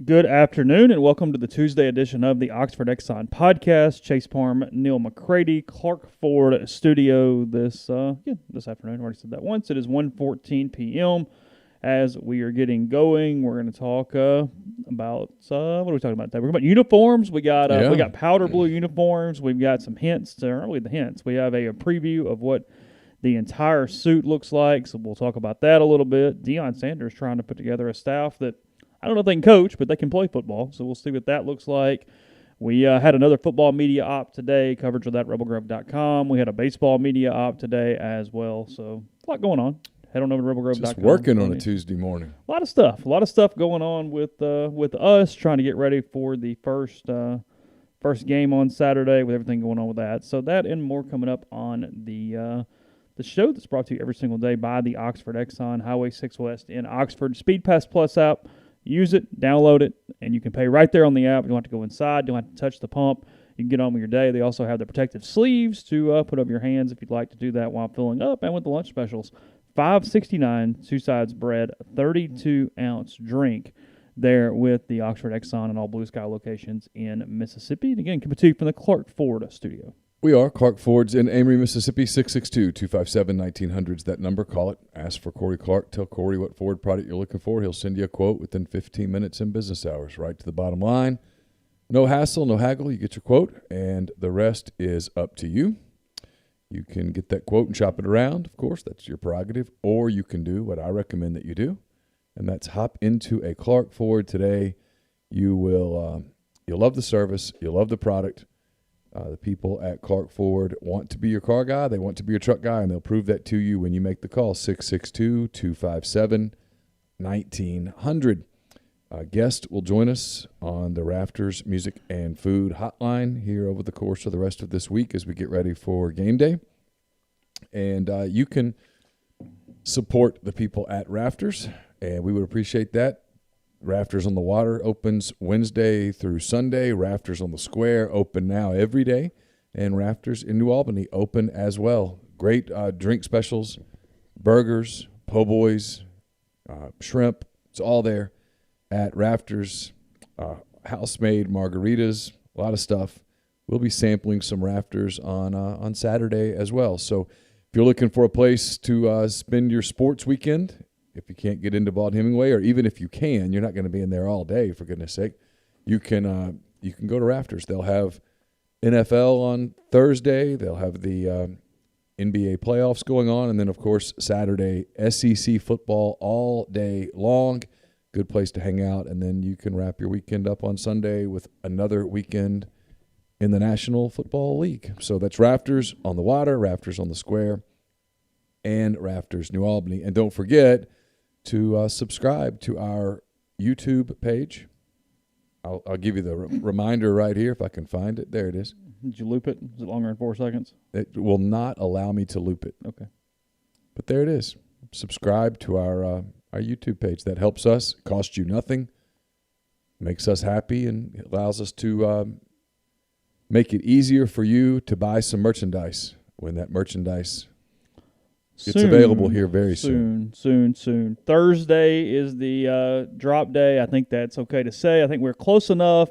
Good afternoon, and welcome to the Tuesday edition of the Oxford Exxon podcast. Chase Parham, Neal, McCready, Clark Ford studio this afternoon. I already said that once. It is 1:14 p.m. As we are getting going, we're going to talk about what are we talking about today? We're talking about uniforms. We got powder blue uniforms. We've got some hints. Aren't we the hints? We have a preview of what the entire suit looks like, so we'll talk about that a little bit. Deion Sanders trying to put together a staff that I don't know if they can coach, but they can play football, so we'll see what that looks like. We had another football media op today, coverage of that, rebelgrove.com. We had a baseball media op today as well, so a lot going on. Head on over to rebelgrove.com. Just working on a Tuesday morning. A lot of stuff going on with us, trying to get ready for the first game on Saturday with everything going on with that. So that and more coming up on the show that's brought to you every single day by the Oxford Exxon, Highway 6 West in Oxford. Speed Pass Plus app. Use it, download it, and you can pay right there on the app. You don't have to go inside. You don't have to touch the pump. You can get on with your day. They also have the protective sleeves to put over your hands if you'd like to do that while filling up. And with the lunch specials, $5.69, two sides bread, 32-ounce drink there with the Oxford Exxon and all Blue Sky locations in Mississippi. And again, coming to you from the Clark Ford studio. We are Clark Ford's in Amory, Mississippi, 662-257-1900 is that number. Call it. Ask for Corey Clark. Tell Corey what Ford product you're looking for. He'll send you a quote within 15 minutes in business hours, right to the bottom line. No hassle, no haggle. You get your quote, and the rest is up to you. You can get that quote and shop it around, of course. That's your prerogative. Or you can do what I recommend that you do, and that's hop into a Clark Ford today. You'll love the service. You'll love the product. The people at Clark Ford want to be your car guy. They want to be your truck guy, and they'll prove that to you when you make the call, 662-257-1900. Guest will join us on the Rafters Music and Food Hotline here over the course of the rest of this week as we get ready for game day. And you can support the people at Rafters, and we would appreciate that. Rafters on the Water opens Wednesday through Sunday. Rafters on the Square open now every day. And Rafters in New Albany open as well. Great drink specials, burgers, po' boys, shrimp. It's all there at Rafters. House-made margaritas, a lot of stuff. We'll be sampling some Rafters on Saturday as well. So if you're looking for a place to spend your sports weekend, if you can't get into Vaught Hemingway, or even if you can, you're not going to be in there all day, for goodness sake. You can go to Rafters. They'll have NFL on Thursday. They'll have the NBA playoffs going on. And then, of course, Saturday, SEC football all day long. Good place to hang out. And then you can wrap your weekend up on Sunday with another weekend in the National Football League. So that's Rafters on the Water, Rafters on the Square, and Rafters New Albany. And don't forget to subscribe to our YouTube page. I'll give you the reminder right here if I can find it. There it is. Did you loop it? Is it longer than 4 seconds? It will not allow me to loop it. Okay. But there it is. Subscribe to our YouTube page. That helps us. It costs you nothing. Makes us happy, and it allows us to make it easier for you to buy some merchandise when that merchandise it's available here very soon. Soon. Thursday is the drop day. I think that's okay to say. I think we're close enough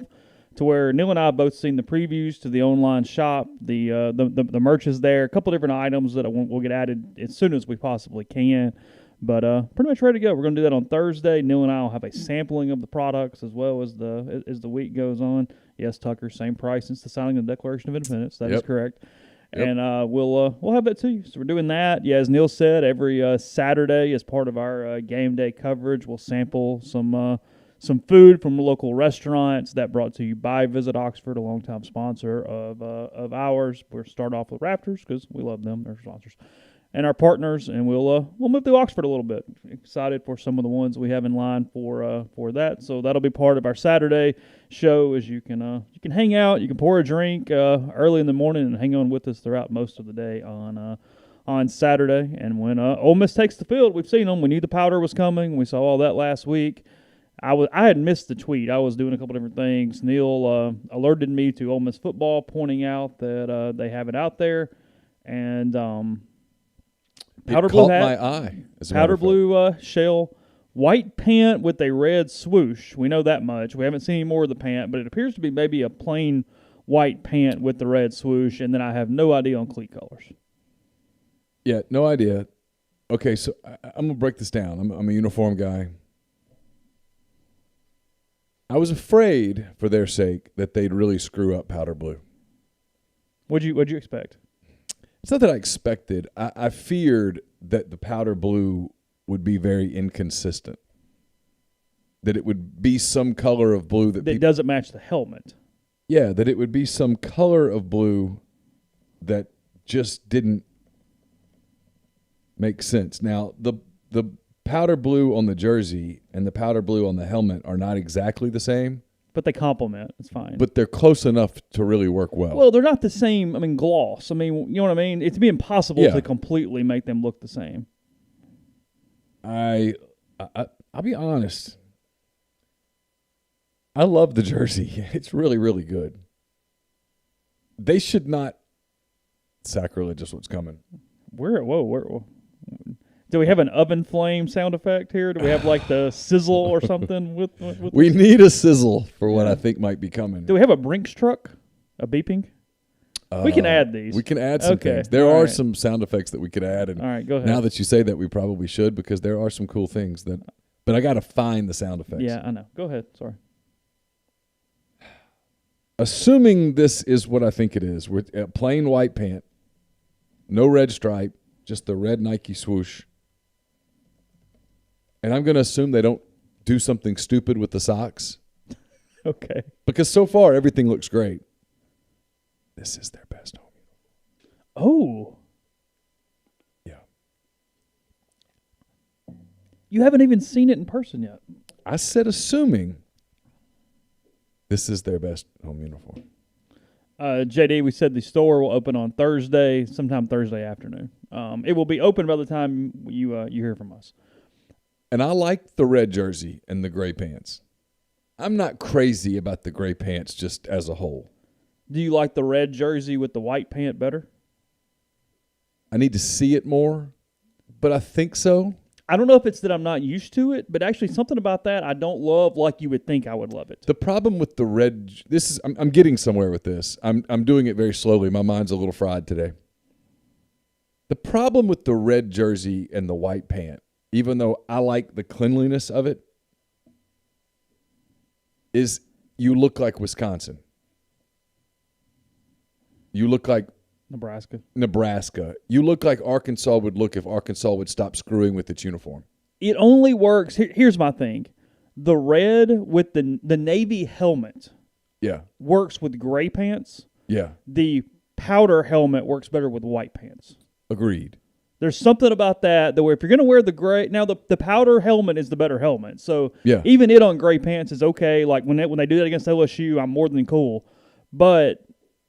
to where Neal and I have both seen the previews to the online shop. The merch is there. A couple different items that will get added as soon as we possibly can. But pretty much ready to go. We're going to do that on Thursday. Neal and I will have a sampling of the products as well as the week goes on. Yes, Tucker, same price since the signing of the Declaration of Independence. That is correct. Yep. And we'll have that to you. So we're doing that. Yeah, as Neal said, every Saturday as part of our game day coverage, we'll sample some food from local restaurants. That brought to you by Visit Oxford, a longtime sponsor of ours. We'll start off with Rafters because we love them. They're sponsors. And our partners, and we'll move through Oxford a little bit. Excited for some of the ones we have in line for that. So that'll be part of our Saturday show. As you can hang out, you can pour a drink early in the morning and hang on with us throughout most of the day on Saturday. And when Ole Miss takes the field, we've seen them. We knew the powder was coming. We saw all that last week. I had missed the tweet. I was doing a couple different things. Neal alerted me to Ole Miss football, pointing out that they have it out there, and. Powder blue hat, my eye. Powder blue shell white pant with a red swoosh. We know that much. We haven't seen any more of the pant, but it appears to be maybe a plain white pant with the red swoosh, and then I have no idea on cleat colors. Yeah, no idea. Okay, so I'm going to break this down. I'm a uniform guy. I was afraid, for their sake, that they'd really screw up powder blue. What'd you expect? It's not that I expected. I feared that the powder blue would be very inconsistent. That it would be some color of blue that doesn't match the helmet. Yeah, that it would be some color of blue that just didn't make sense. Now, the powder blue on the jersey and the powder blue on the helmet are not exactly the same. But they complement. It's fine. But they're close enough to really work well. Well, they're not the same, gloss. You know what I mean? It'd be impossible to completely make them look the same. I'll be honest. I love the jersey. It's really, really good. They should not sacrilegious what's coming. Whoa. Do we have an oven flame sound effect here? Do we have like the sizzle or something with We need a sizzle for what I think might be coming. Do we have a Brinks truck? A beeping? We can add these. We can add some things. There are some sound effects that we could add. And all right, go ahead. Now that you say that, we probably should, because there are some cool things that. But I got to find the sound effects. Yeah, I know. Go ahead. Sorry. Assuming this is what I think it is, we're at plain white pant, no red stripe, just the red Nike swoosh. And I'm going to assume they don't do something stupid with the socks. Okay. Because so far, everything looks great. This is their best home. Oh. Yeah. You haven't even seen it in person yet. I said assuming this is their best home uniform. JD, we said the store will open on Thursday, sometime Thursday afternoon. It will be open by the time you hear from us. And I like the red jersey and the gray pants. I'm not crazy about the gray pants just as a whole. Do you like the red jersey with the white pant better? I need to see it more, but I think so. I don't know if it's that I'm not used to it, but actually something about that I don't love like you would think I would love it. The problem with the red, I'm getting somewhere with this. I'm doing it very slowly. My mind's a little fried today. The problem with the red jersey and the white pant, even though I like the cleanliness of it, is you look like Wisconsin. You look like Nebraska. You look like Arkansas would look if Arkansas would stop screwing with its uniform. It only works. Here's my thing. The red with the Navy helmet works with gray pants. Yeah. The powder helmet works better with white pants. Agreed. There's something about that where if you're going to wear the gray, now the powder helmet is the better helmet. So even it on gray pants is okay. Like when they do that against LSU, I'm more than cool. But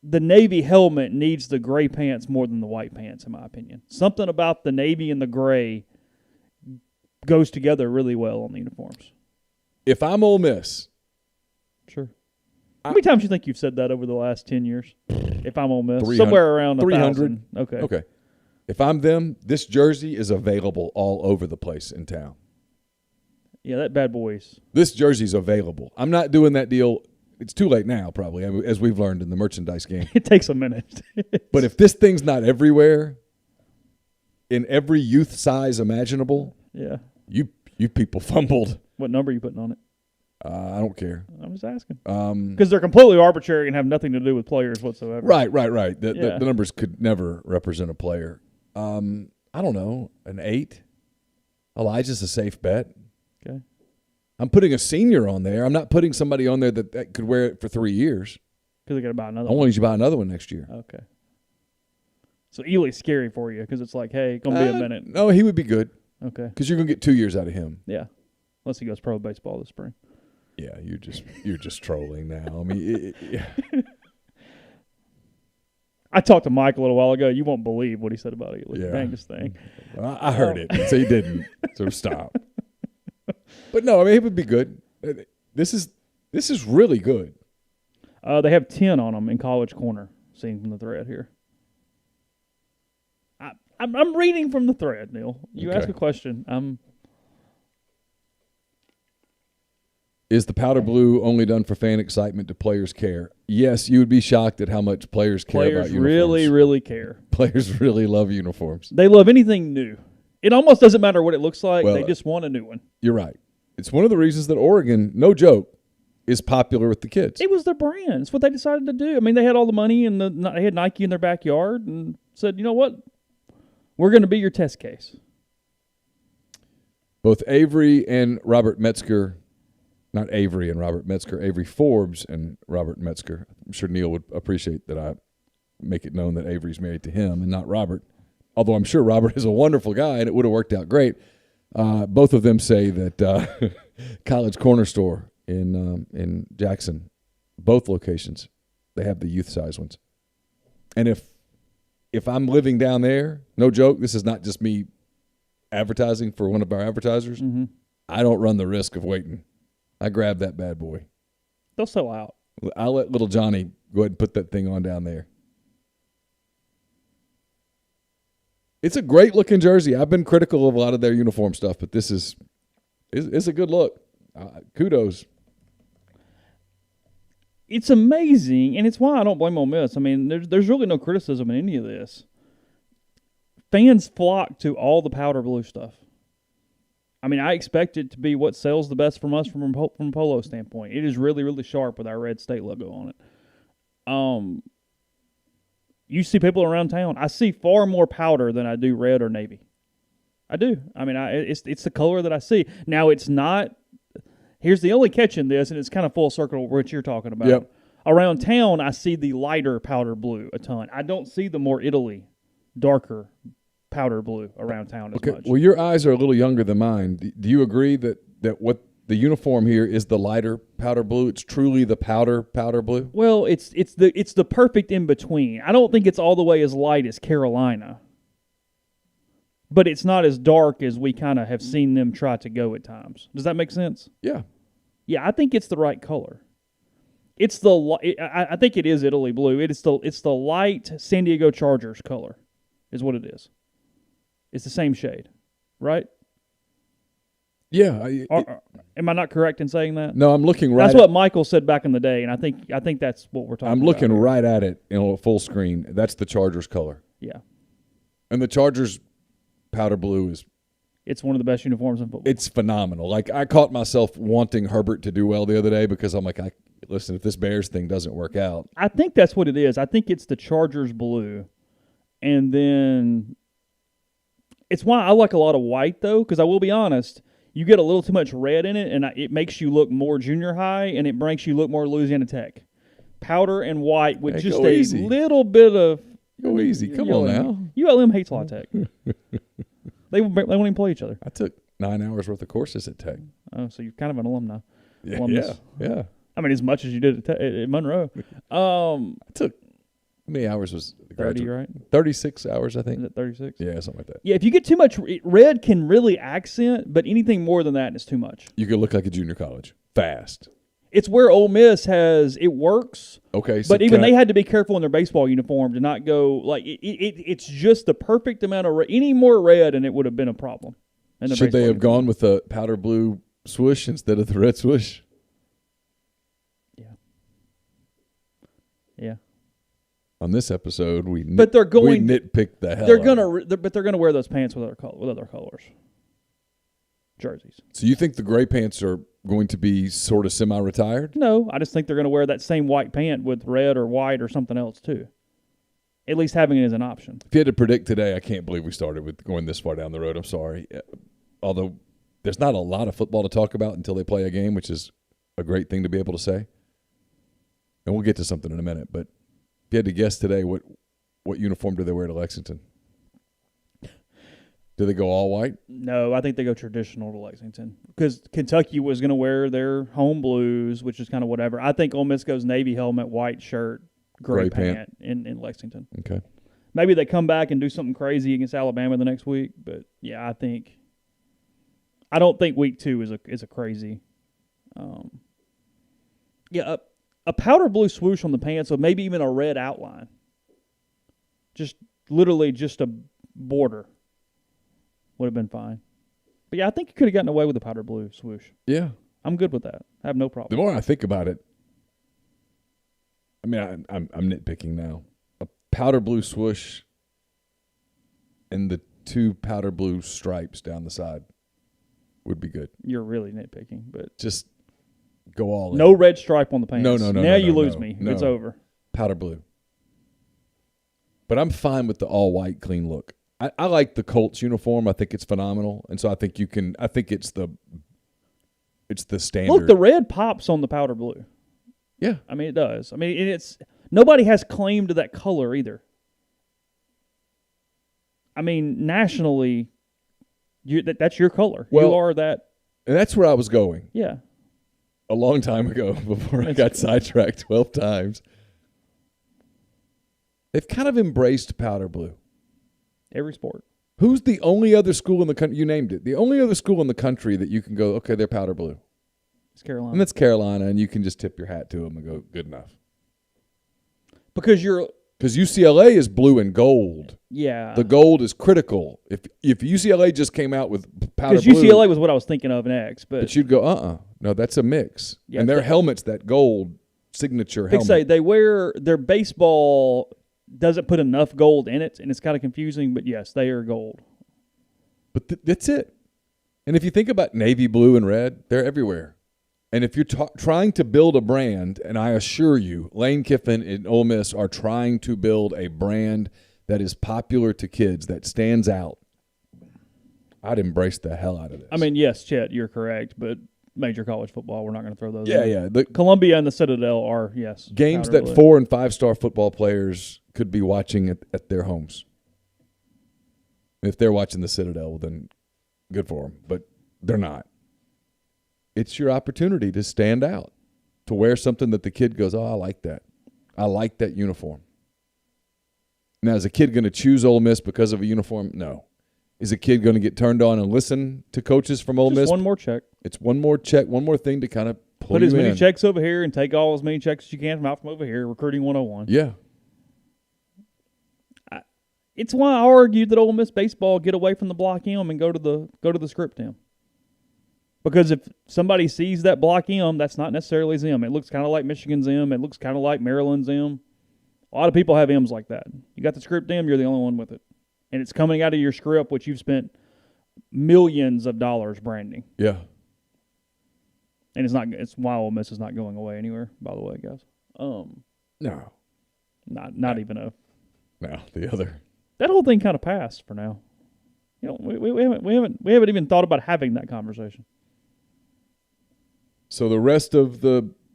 the Navy helmet needs the gray pants more than the white pants, in my opinion. Something about the Navy and the gray goes together really well on the uniforms. If I'm Ole Miss. Sure. How many times do you think you've said that over the last 10 years? If I'm Ole Miss. 300, Somewhere around 300. 1,000. Okay. If I'm them, this jersey is available all over the place in town. Yeah, that bad boy's. This jersey's available. I'm not doing that deal. It's too late now, probably, as we've learned in the merchandise game. It takes a minute. But if this thing's not everywhere, in every youth size imaginable, you people fumbled. What number are you putting on it? I don't care. I'm just asking. Because they're completely arbitrary and have nothing to do with players whatsoever. Right. The numbers could never represent a player. I don't know, an 8. Elijah's a safe bet. Okay. I'm putting a senior on there. I'm not putting somebody on there that could wear it for 3 years. Because they got to buy another one. I want you to buy another one next year. Okay. So Ely's scary for you because it's like, hey, going to be a minute. No, he would be good. Okay. Because you're going to get 2 years out of him. Yeah. Unless he goes pro baseball this spring. Yeah, you're just trolling now. I mean, I talked to Mike a little while ago. You won't believe what he said about Ely. Yeah. Dang this thing. Well, I heard it, so he didn't. So stop. But no, I mean, it would be good. This is really good. They have 10 on them in College Corner, seeing from the thread here. I'm reading from the thread, Neal. You ask a question. Is the powder blue only done for fan excitement? Do players care? Yes, you would be shocked at how much players care about Players uniforms. really, really care. Players really love uniforms. They love anything new. It almost doesn't matter what it looks like. Well, they just want a new one. You're right. It's one of the reasons that Oregon, no joke, is popular with the kids. It was their brand. It's what they decided to do. I mean, they had all the money and they had Nike in their backyard and said, you know what? We're going to be your test case. Both Avery and Robert Metzger, not Avery and Robert Metzger, Avery Forbes and Robert Metzger. I'm sure Neal would appreciate that I make it known that Avery's married to him and not Robert, although I'm sure Robert is a wonderful guy and it would have worked out great. Both of them say that College Corner Store in Jackson, both locations, they have the youth size ones. And if I'm living down there, no joke, this is not just me advertising for one of our advertisers. Mm-hmm. I don't run the risk of waiting. I grab that bad boy. They'll sell out. I'll let little Johnny go ahead and put that thing on down there. It's a great looking jersey. I've been critical of a lot of their uniform stuff, but this is a good look. Kudos. It's amazing, and it's why I don't blame Ole Miss. I mean, there's really no criticism in any of this. Fans flock to all the powder blue stuff. I mean, I expect it to be what sells the best from us from a polo standpoint. It is really, really sharp with our red state logo on it. You see people around town. I see far more powder than I do red or navy. I do. I mean, it's the color that I see. Now, it's not. Here's the only catch in this, and it's kind of full circle what you're talking about. Yep. Around town, I see the lighter powder blue a ton. I don't see the more Italy, darker powder blue around town as much. Well, your eyes are a little younger than mine. Do you agree that what the uniform here is the lighter powder blue? It's truly the powder blue? Well, it's the perfect in between. I don't think it's all the way as light as Carolina, but it's not as dark as we kind of have seen them try to go at times. Does that make sense? Yeah. Yeah, I think it's the right color. It's I think it is Italy blue. It's the light San Diego Chargers color, is what it is. It's the same shade, right? Yeah. Am I not correct in saying that? No, I'm looking right. That's what Michael said back in the day, and I think that's what we're talking about. I'm looking right at it in full screen. That's the Chargers color. Yeah. And the Chargers powder blue is. It's one of the best uniforms in football. It's phenomenal. Like, I caught myself wanting Herbert to do well the other day because I'm like, listen, if this Bears thing doesn't work out. I think that's what it is. I think it's the Chargers blue. And then it's why I like a lot of white, though, because I will be honest, you get a little too much red in it, and it makes you look more junior high, and it makes you look more Louisiana Tech. Powder and white with just a little bit of... Go easy. Come on now. ULM hates La Tech. They won't even play each other. I took 9 hours worth of courses at Tech. Oh, so you're kind of an alumni. Yeah. I mean, as much as you did at Monroe. I took, how many hours was the 30, right? 36 hours, I think. Is it 36? Yeah, something like that. Yeah, if you get too much, red can really accent, but anything more than that is too much. You could look like a junior college. Fast. It's where Ole Miss it works. Okay. So but even they had to be careful in their baseball uniform to not go, like, it's just the perfect amount of red. Any more red, and it would have been a problem. Should they have gone with the powder blue swoosh instead of the red swoosh? Yeah. On this episode, we nitpick the hell. But they're gonna wear those pants with other colors, jerseys. So you think the gray pants are going to be sort of semi-retired? No, I just think they're going to wear that same white pant with red or white or something else too. At least having it as an option. If you had to predict today, I can't believe we started with going this far down the road. I'm sorry. Although there's not a lot of football to talk about until they play a game, which is a great thing to be able to say. And we'll get to something in a minute. But if you had to guess today, what uniform do they wear to Lexington? Do they go all white? No, I think they go traditional to Lexington because Kentucky was going to wear their home blues, which is kind of whatever. I think Ole Miss goes navy helmet, white shirt, gray pant in Lexington. Okay. Maybe they come back and do something crazy against Alabama the next week, but yeah, I don't think week 2 is a crazy. A powder blue swoosh on the pants, or maybe even a red outline. Just literally just a border. Would have been fine. But yeah, I think you could have gotten away with the powder blue swoosh. Yeah. I'm good with that. I have no The problem. more I think about it, I mean, I'm nitpicking now. A powder blue swoosh and the 2 powder blue stripes down the side would be good. You're really nitpicking, but Just go all in. no red stripe on the pants. No. Now you lose no, me. no. It's over. Powder blue. But I'm fine with the all white clean look. I like the Colts uniform. I think it's phenomenal, and so I think you can. I think it's the standard. Look, the red pops on the powder blue. Yeah, I mean, it does. I mean, it's nobody has claim to that color either. I mean, nationally, that's your color. Well, you are that. and that's where I was going Yeah. a long time ago before I got sidetracked 12 times. They've kind of embraced powder blue. Every sport. Who's the only other school in the country? You named it. The only other school in the country that you can go, okay, they're powder blue. It's Carolina. And that's Carolina, and you can just tip your hat to them and go, good enough. Because UCLA is blue and gold. yeah. The gold is critical. If UCLA just came out with powder Because blue. UCLA was what I was thinking of next. But But you'd go, no, that's a mix. Yeah, and their helmet's that gold signature they helmet. say they wear their baseball doesn't put enough gold in it, and it's kind of confusing, but yes, they are gold. But that's it. And if you think about navy blue and red, they're everywhere. And if you're trying to build a brand, and I assure you, Lane Kiffin and Ole Miss are trying to build a brand that is popular to kids, that stands out, I'd embrace the hell out of this. I mean, yes, Chet, you're correct, but major college football, we're not going to throw those in. yeah. The Columbia and the Citadel are, yes. games powder that blue. 4- and 5-star football players could be watching at their homes. If they're watching the Citadel, well, then good for them. But they're not. It's your opportunity to stand out, to wear something that the kid goes, I like that. I like that uniform. Now, is a kid going to choose Ole Miss because of a uniform? No. Is a kid going to get turned on and listen to coaches from Ole Just Miss? one more check. It's one more check, one more thing to kind of pull Put you as many in. checks over here and take all as many checks as you can from over here. Recruiting 101. Yeah. It's why I argued that Ole Miss baseball get away from the block M and go to the script M. Because if somebody sees that block M, that's not necessarily his M. It looks kind of like Michigan's M. It looks kind of like Maryland's M. A lot of people have M's like that. You got the script M, you're the only one with it. And it's coming out of your script, which you've spent millions of dollars branding. Yeah. And it's why Ole Miss is not going away anywhere, by the way, guys. No. Not even a... No, the other. That whole thing kind of passed for now. You know, we haven't even thought about having that conversation. So the rest of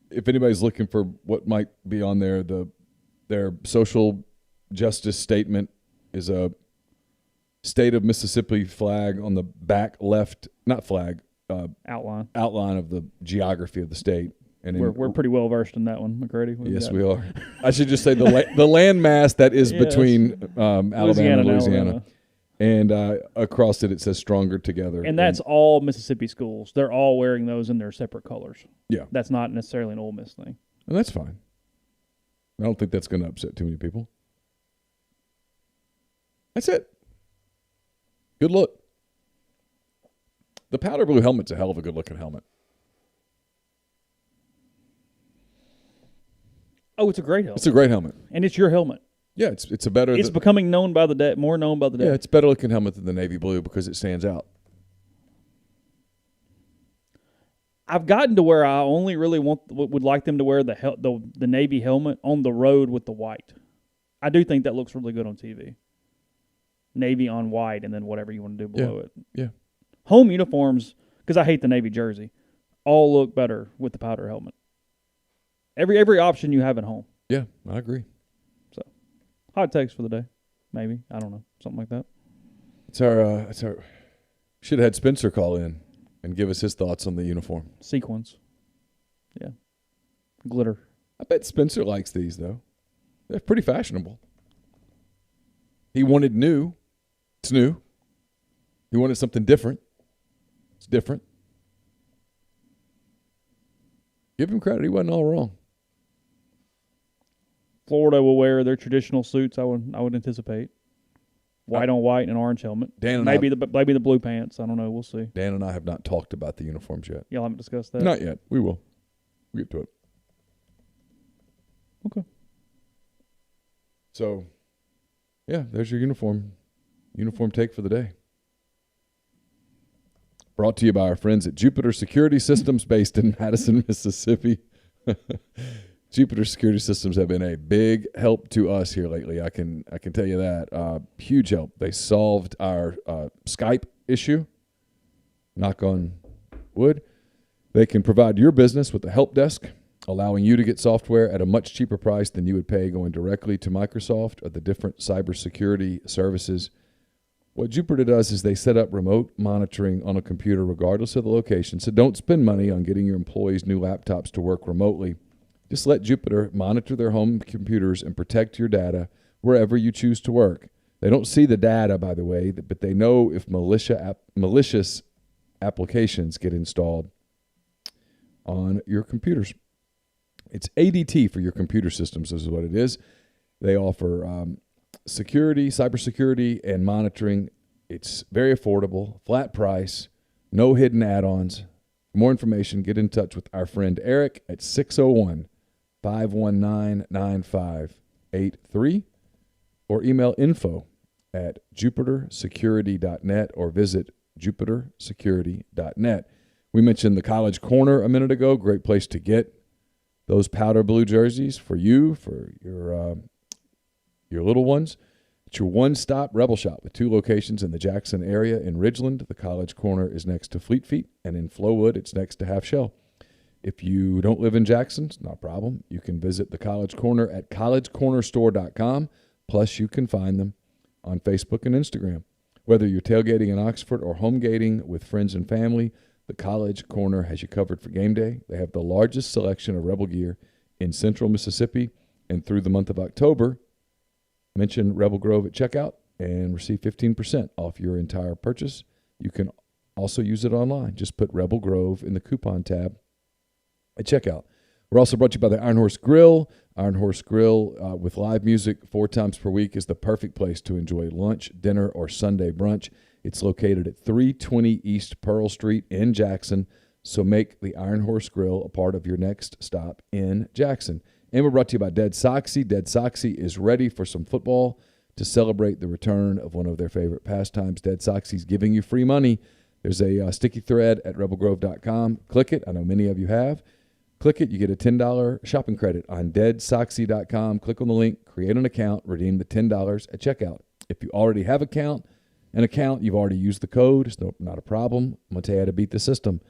if anybody's looking for what might be on there, their social justice statement is a state of Mississippi flag on the back left, not flag, Outline. of the geography of the state. And We're pretty well versed in that one, McCready. Yes, we are. I should just say the landmass that is Yes. between Alabama and Louisiana. Alabama. And across it said "Stronger Together." And that's all Mississippi schools. They're all wearing those in their separate colors. Yeah. That's not necessarily an Ole Miss thing. And that's fine. I don't think that's going to upset too many people. That's it. Good look. The powder blue helmet's a hell of a good-looking helmet. Oh, it's a great helmet. It's a great helmet. And it's your helmet. Yeah, it's a better. It's becoming known by the day, more known by the day. Yeah, it's a better-looking helmet than the navy blue because it stands out. I've gotten to where I only really would like them to wear the navy helmet on the road with the white. I do think that looks really good on TV. Navy on white, and then whatever you want to do below it. Yeah. Home uniforms, because I hate the navy jersey, all look better with the powder helmet. Every option you have at home. Yeah, I agree. So, hot takes for the day, maybe. I don't know, something like that. It's our. Should have had Spencer call in and give us his thoughts on the uniform. Sequins. Yeah. Glitter. I bet Spencer likes these though. They're pretty fashionable. He wanted new. It's new. He wanted something different. It's different. Give him credit. He wasn't all wrong. Florida will wear their traditional suits, I would anticipate. white on white and an orange helmet. Dan and maybe the blue pants. I don't know. We'll see. Dan and I have not talked about the uniforms yet. Y'all haven't discussed that? Not yet. We will. We'll get to it. Okay. So, yeah, there's your uniform take for the day. Brought to you by our friends at Jupiter Security Systems based in Madison, Mississippi. Jupiter Security Systems have been a big help to us here lately. I can tell you that. Huge help. They solved our Skype issue. Knock on wood. They can provide your business with a help desk, allowing you to get software at a much cheaper price than you would pay going directly to Microsoft or the different cybersecurity services. What Jupiter does is they set up remote monitoring on a computer regardless of the location. So don't spend money on getting your employees new laptops to work remotely. Just let Jupiter monitor their home computers and protect your data wherever you choose to work. They don't see the data, by the way, but they know if malicious applications get installed on your computers. It's ADT for your computer systems is what it is. They offer security, cybersecurity, and monitoring. It's very affordable, flat price, no hidden add-ons. For more information, get in touch with our friend Eric at 601-519-9583 or email info@jupitersecurity.net or visit jupitersecurity.net. We mentioned the College Corner a minute ago. Great place to get those powder blue jerseys for you, for your little ones. It's your one-stop Rebel shop with 2 locations in the Jackson area. In Ridgeland, the College Corner is next to Fleet Feet, and in Flowood, it's next to Half Shell. If you don't live in Jackson, it's not a problem. You can visit the College Corner at collegecornerstore.com. Plus, you can find them on Facebook and Instagram. Whether you're tailgating in Oxford or home gating with friends and family, the College Corner has you covered for game day. They have the largest selection of Rebel gear in central Mississippi, and through the month of October, mention Rebel Grove at checkout and receive 15% off your entire purchase. You can also use it online. Just put Rebel Grove in the coupon tab at checkout. We're also brought to you by the Iron Horse Grill. Iron Horse Grill with live music 4 times per week is the perfect place to enjoy lunch, dinner, or Sunday brunch. It's located at 320 East Pearl Street in Jackson, so make the Iron Horse Grill a part of your next stop in Jackson. And we're brought to you by Dead Soxy. Dead Soxy is ready for some football to celebrate the return of one of their favorite pastimes. Dead Soxy's giving you free money. There's a sticky thread at rebelgrove.com. Click it. I know many of you have. Click it. You get a $10 shopping credit on deadsoxy.com. Click on the link, create an account, redeem the $10 at checkout. If you already have an account, you've already used the code. It's not a problem. I'm going to tell you how to beat the system.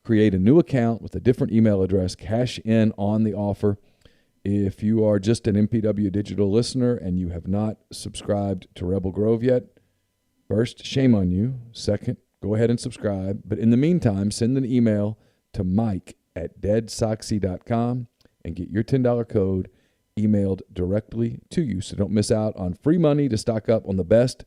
Create a new account with a different email address. Cash in on the offer. If you are just an MPW Digital listener and you have not subscribed to Rebel Grove yet, first, shame on you. Second, go ahead and subscribe. But in the meantime, send an email to mike@deadsoxy.com and get your $10 code emailed directly to you. So don't miss out on free money to stock up on the best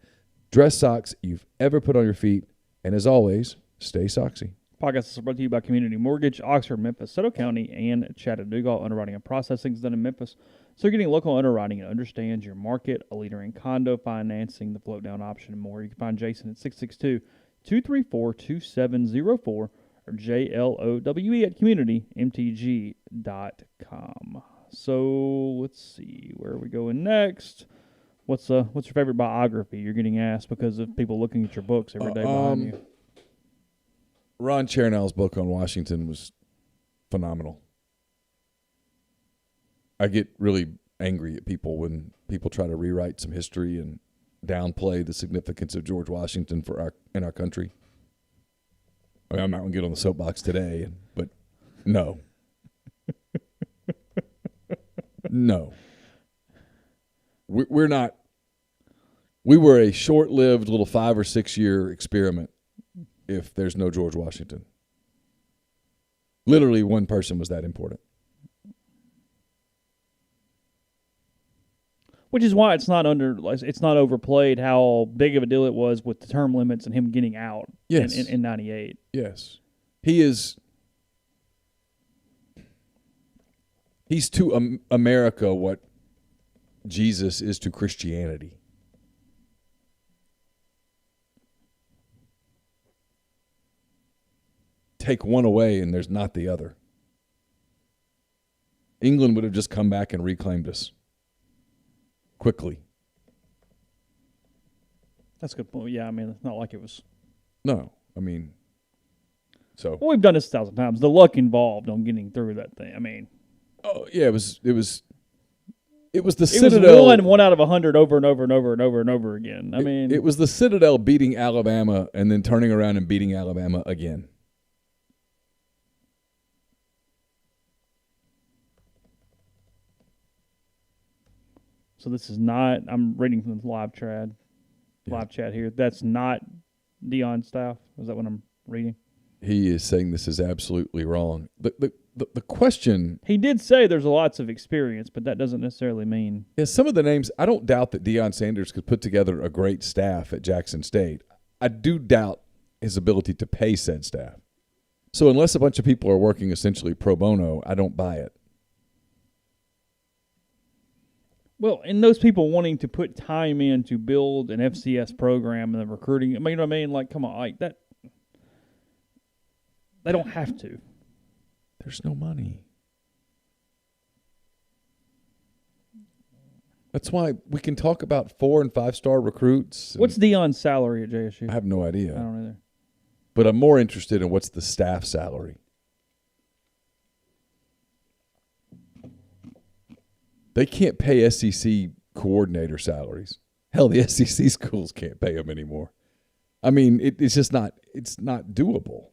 dress socks you've ever put on your feet. And as always, stay soxy. Podcast is brought to you by Community Mortgage, Oxford, Memphis, Soto County, and Chattanooga. All underwriting and processing is done in Memphis. So you're getting local underwriting and understands your market, a leader in condo financing, the float down option, and more. You can find Jason at 662-234-2704 or JLOWE at communitymtg.com. So let's see, where are we going next? What's your favorite biography? You're getting asked because of people looking at your books every day behind you. Ron Chernow's book on Washington was phenomenal. I get really angry at people when people try to rewrite some history and downplay the significance of George Washington in our country. I mean, I'm not going to get on the soapbox today, but no. No. We're not. We were a short-lived little 5 or 6 year experiment if there's no George Washington. Literally one person was that important. Which is why it's not overplayed how big of a deal it was with the term limits and him getting out in 98. Yes. He's to America what Jesus is to Christianity. take one away and there's not the other. England would have just come back and reclaimed us quickly. That's a good point. Yeah, I mean, it's not like it was. No, I mean, so. Well, we've done this 1,000 times. The luck involved on getting through that thing. I mean. Oh yeah, it was the It Citadel. was one out of 100 over and over and over and over and over again. I mean, it was the Citadel beating Alabama and then turning around and beating Alabama again. So this is not. I'm reading from the live chat here. That's not Deion staff. Is that what I'm reading? He is saying this is absolutely wrong. The question. He did say there's lots of experience, but that doesn't necessarily mean. Yeah, some of the names. I don't doubt that Deion Sanders could put together a great staff at Jackson State. I do doubt his ability to pay said staff. So unless a bunch of people are working essentially pro bono, I don't buy it. Well, and those people wanting to put time in to build an FCS program and the recruiting, I mean, you know what I mean? Like, come on, like that. They don't have to. There's no money. That's why we can talk about 4- and 5-star recruits. What's Deion's salary at JSU? I have no idea. I don't either. But I'm more interested in what's the staff salary. They can't pay SEC coordinator salaries. Hell, the SEC schools can't pay them anymore. I mean, it's just not. It's not doable.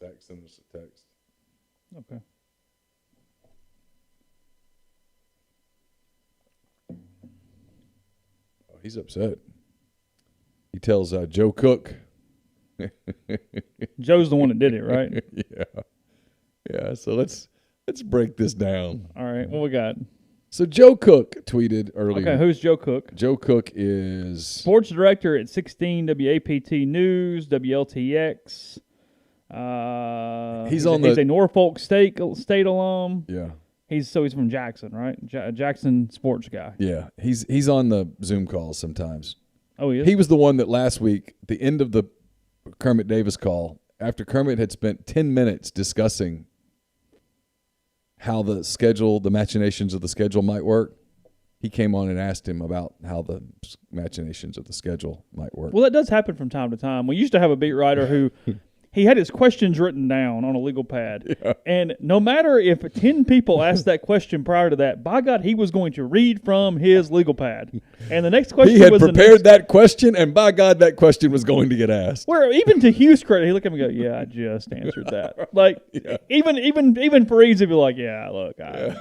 Zach, send us a text. Okay. Oh, he's upset. He tells Joe Cook. Joe's the one that did it, right? Yeah. So let's break this down. All right. What we got? So Joe Cook tweeted earlier. Okay, who's Joe Cook? Joe Cook is sports director at 16 WAPT News, WLTX. He's a Norfolk State alum. Yeah. He's from Jackson, right? Jackson sports guy. Yeah. He's on the Zoom calls sometimes. Oh, he is? He was the one that last week, the end of the Kermit Davis call, after Kermit had spent 10 minutes discussing how the machinations of the schedule might work, he came on and asked him about how the machinations of the schedule might work. Well, that does happen from time to time. We used to have a beat writer who he had his questions written down on a legal pad. Yeah. And no matter if 10 people asked that question prior to that, by God, he was going to read from his legal pad. And the next question he had prepared that question, and by God, that question was going to get asked. Where even to Hugh's credit, he looked at me and go, "Yeah, I just answered that." Like even for easy, be like, "Yeah, look, That's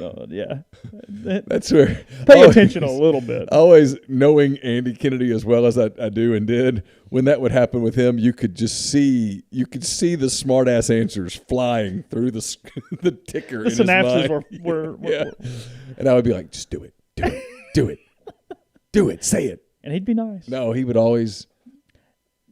where pay attention a little bit." Always knowing Andy Kennedy as well as I do and did, when that would happen with him, you could see the smart ass answers flying through the ticker. The synapses were and I would be like, "Just do it, do it, say it." And he'd be nice. No, he'd always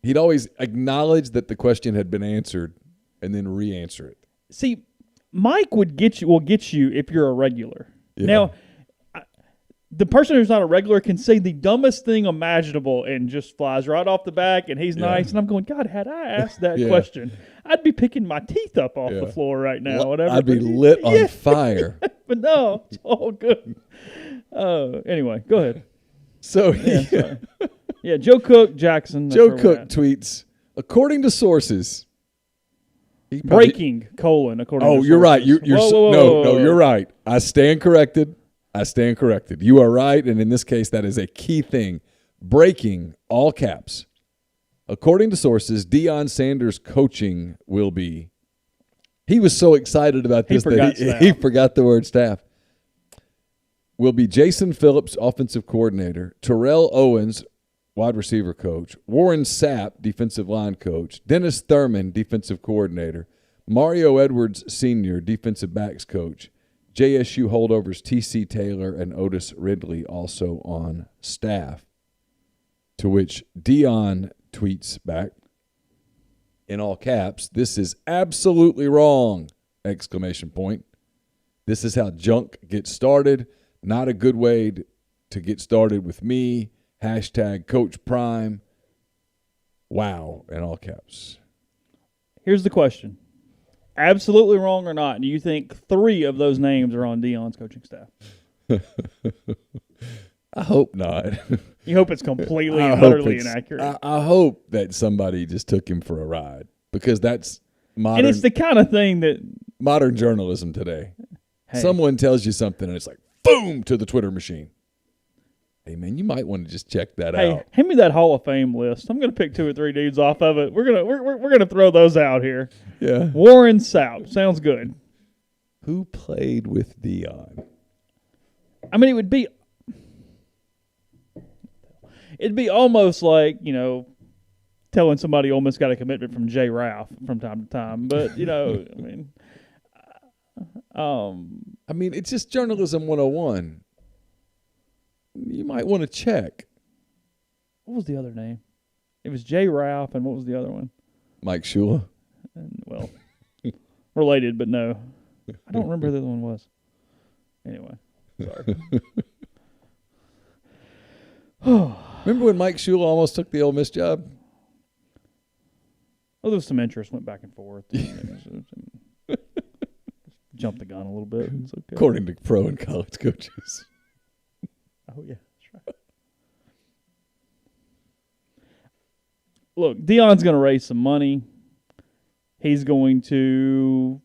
acknowledge that the question had been answered and then re-answer it. See, Mike will get you if you're a regular. Yeah. Now, the person who's not a regular can say the dumbest thing imaginable and just flies right off the back, and he's nice. And I'm going, God, had I asked that question, I'd be picking my teeth up off the floor right now. Whatever. I'd be lit on fire. But no, it's all good. Anyway, go ahead. So Joe Cook, Jackson. Joe Cook tweets, according to sources. According to sources. You're right. You're right. I stand corrected. You are right, and in this case, that is a key thing. Breaking, all caps. According to sources, Deion Sanders' coaching will be. He was so excited about this that he forgot the word staff. Will be Jason Phillips, offensive coordinator, Terrell Owens, wide receiver coach, Warren Sapp, defensive line coach, Dennis Thurman, defensive coordinator, Mario Edwards, senior, defensive backs coach, JSU holdovers T.C. Taylor and Otis Ridley also on staff. To which Deion tweets back, in all caps, "This is absolutely wrong!" ! This is how junk gets started. Not a good way to get started with me. #Coach Prime. Wow, in all caps. Here's the question. Absolutely wrong or not, do you think 3 of those names are on Deion's coaching staff? I hope not. You hope it's completely and utterly inaccurate. I hope that somebody just took him for a ride because that's modern. And it's the kind of thing that modern journalism today. Hey. Someone tells you something and it's like, boom, to the Twitter machine. Hey, man, you might want to just check that out. Hand me that Hall of Fame list. I'm going to pick 2 or 3 dudes off of it. We're gonna throw those out here. Yeah. Warren Sapp. Sounds good. Who played with Deion? I mean, it'd be almost like, telling somebody Ole Miss got a commitment from Jay Ralph from time to time. But, I mean, it's just journalism 101. You might want to check. What was the other name? It was Jay Ralph, and what was the other one? Mike Shula. Well, related, but no. I don't remember who the other one was. Anyway, sorry. Remember when Mike Shula almost took the Ole Miss job? Well, there was some interest, went back and forth. Jumped the gun a little bit. It's okay. According to pro and college coaches. Oh, yeah, that's right. Look, Deion's going to raise some money. He's going to...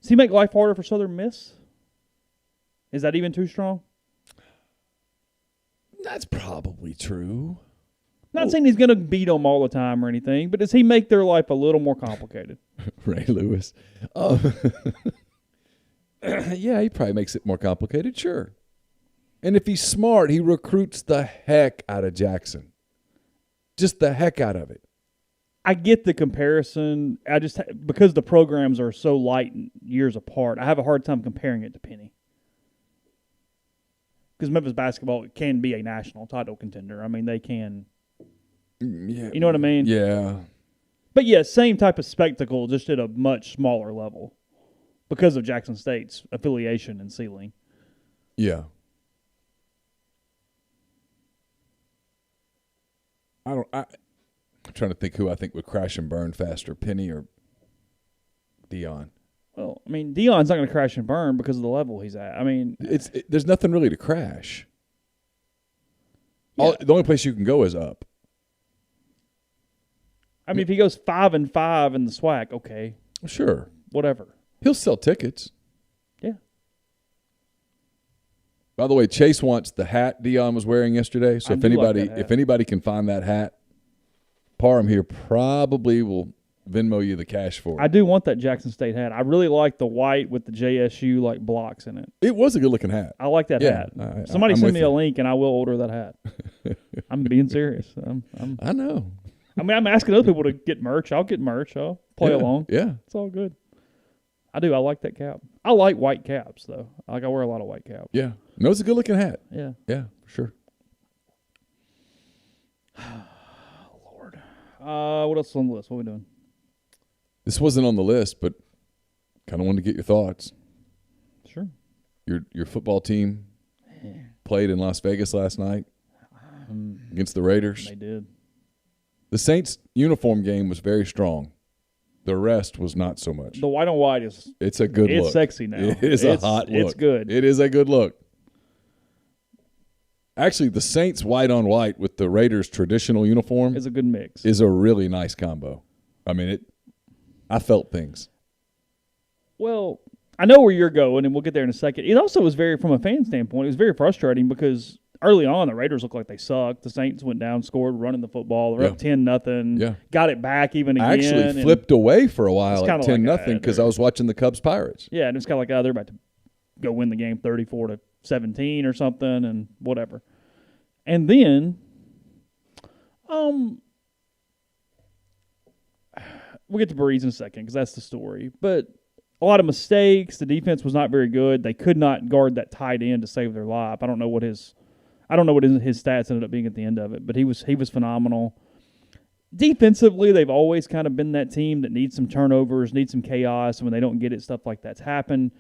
Does he make life harder for Southern Miss? Is that even too strong? That's probably true. Not saying he's going to beat them all the time or anything, but does he make their life a little more complicated? Ray Lewis. Yeah, he probably makes it more complicated, sure. And if he's smart, he recruits the heck out of Jackson. Just the heck out of it. I get the comparison. Because the programs are so light years apart, I have a hard time comparing it to Penny. Because Memphis basketball can be a national title contender. I mean, they can. Yeah. You know what I mean? Yeah. But yeah, same type of spectacle, just at a much smaller level because of Jackson State's affiliation and ceiling. Yeah. I'm trying to think who I think would crash and burn faster, Penny or Deion. Well, I mean, Deion's not going to crash and burn because of the level he's at. I mean, there's nothing really to crash. Yeah. The only place you can go is up. I mean, if he goes 5-5 in the SWAC, okay, Sure. whatever. He'll sell tickets. Yeah. By the way, Chase wants the hat Deion was wearing yesterday. So if anybody can find that hat, Parham here probably will Venmo you the cash for it. I do want that Jackson State hat. I really like the white with the JSU like blocks in it. It was a good looking hat. I like that hat. Somebody send me a link and I will order that hat. I'm being serious. I know. I mean, I'm asking other people to get merch. I'll get merch. I'll play along. Yeah. It's all good. I do. I like that cap. I like white caps, though. I wear a lot of white caps. Yeah. No, it's a good looking hat. Yeah. Yeah, for sure. Lord. What else is on the list? What are we doing? This wasn't on the list, but kind of wanted to get your thoughts. Sure. Your football team played in Las Vegas last night against the Raiders. They did. The Saints' uniform game was very strong. The rest was not so much. The white on white it's a good look. It's sexy now. It is a hot look. It's good. It is a good look. Actually, the Saints' white on white with the Raiders' traditional uniform is a good mix. Is a really nice combo. I mean, I felt things. Well, I know where you're going, and we'll get there in a second. It also was from a fan standpoint, it was very frustrating because early on, the Raiders looked like they sucked. The Saints went down, scored, running the football. They're up 10-0. Yeah. Got it back even again. I actually flipped away for a while at 10-0 because I was watching the Cubs Pirates. Yeah, and it's kind of like, they're about to go win the game 34-17 or something and whatever. And then we'll get to Breeze in a second because that's the story. But a lot of mistakes. The defense was not very good. They could not guard that tight end to save their life. I don't know what his stats ended up being at the end of it, but he was phenomenal. Defensively, they've always kind of been that team that needs some turnovers, needs some chaos, and when they don't get it, stuff like that's happened.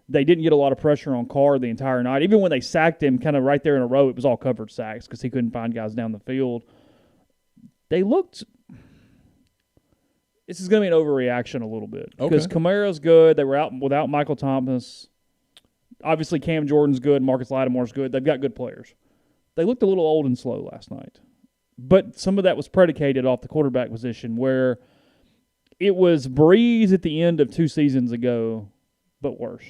They didn't get a lot of pressure on Carr the entire night. Even when they sacked him kind of right there in a row, it was all covered sacks because he couldn't find guys down the field. They looked – this is going to be an overreaction a little bit. Because Kamara's good. They were out without Michael Thomas. Obviously, Cam Jordan's good. Marcus Lattimore's good. They've got good players. They looked a little old and slow last night. But some of that was predicated off the quarterback position where it was Breeze at the end of 2 seasons ago, but worse.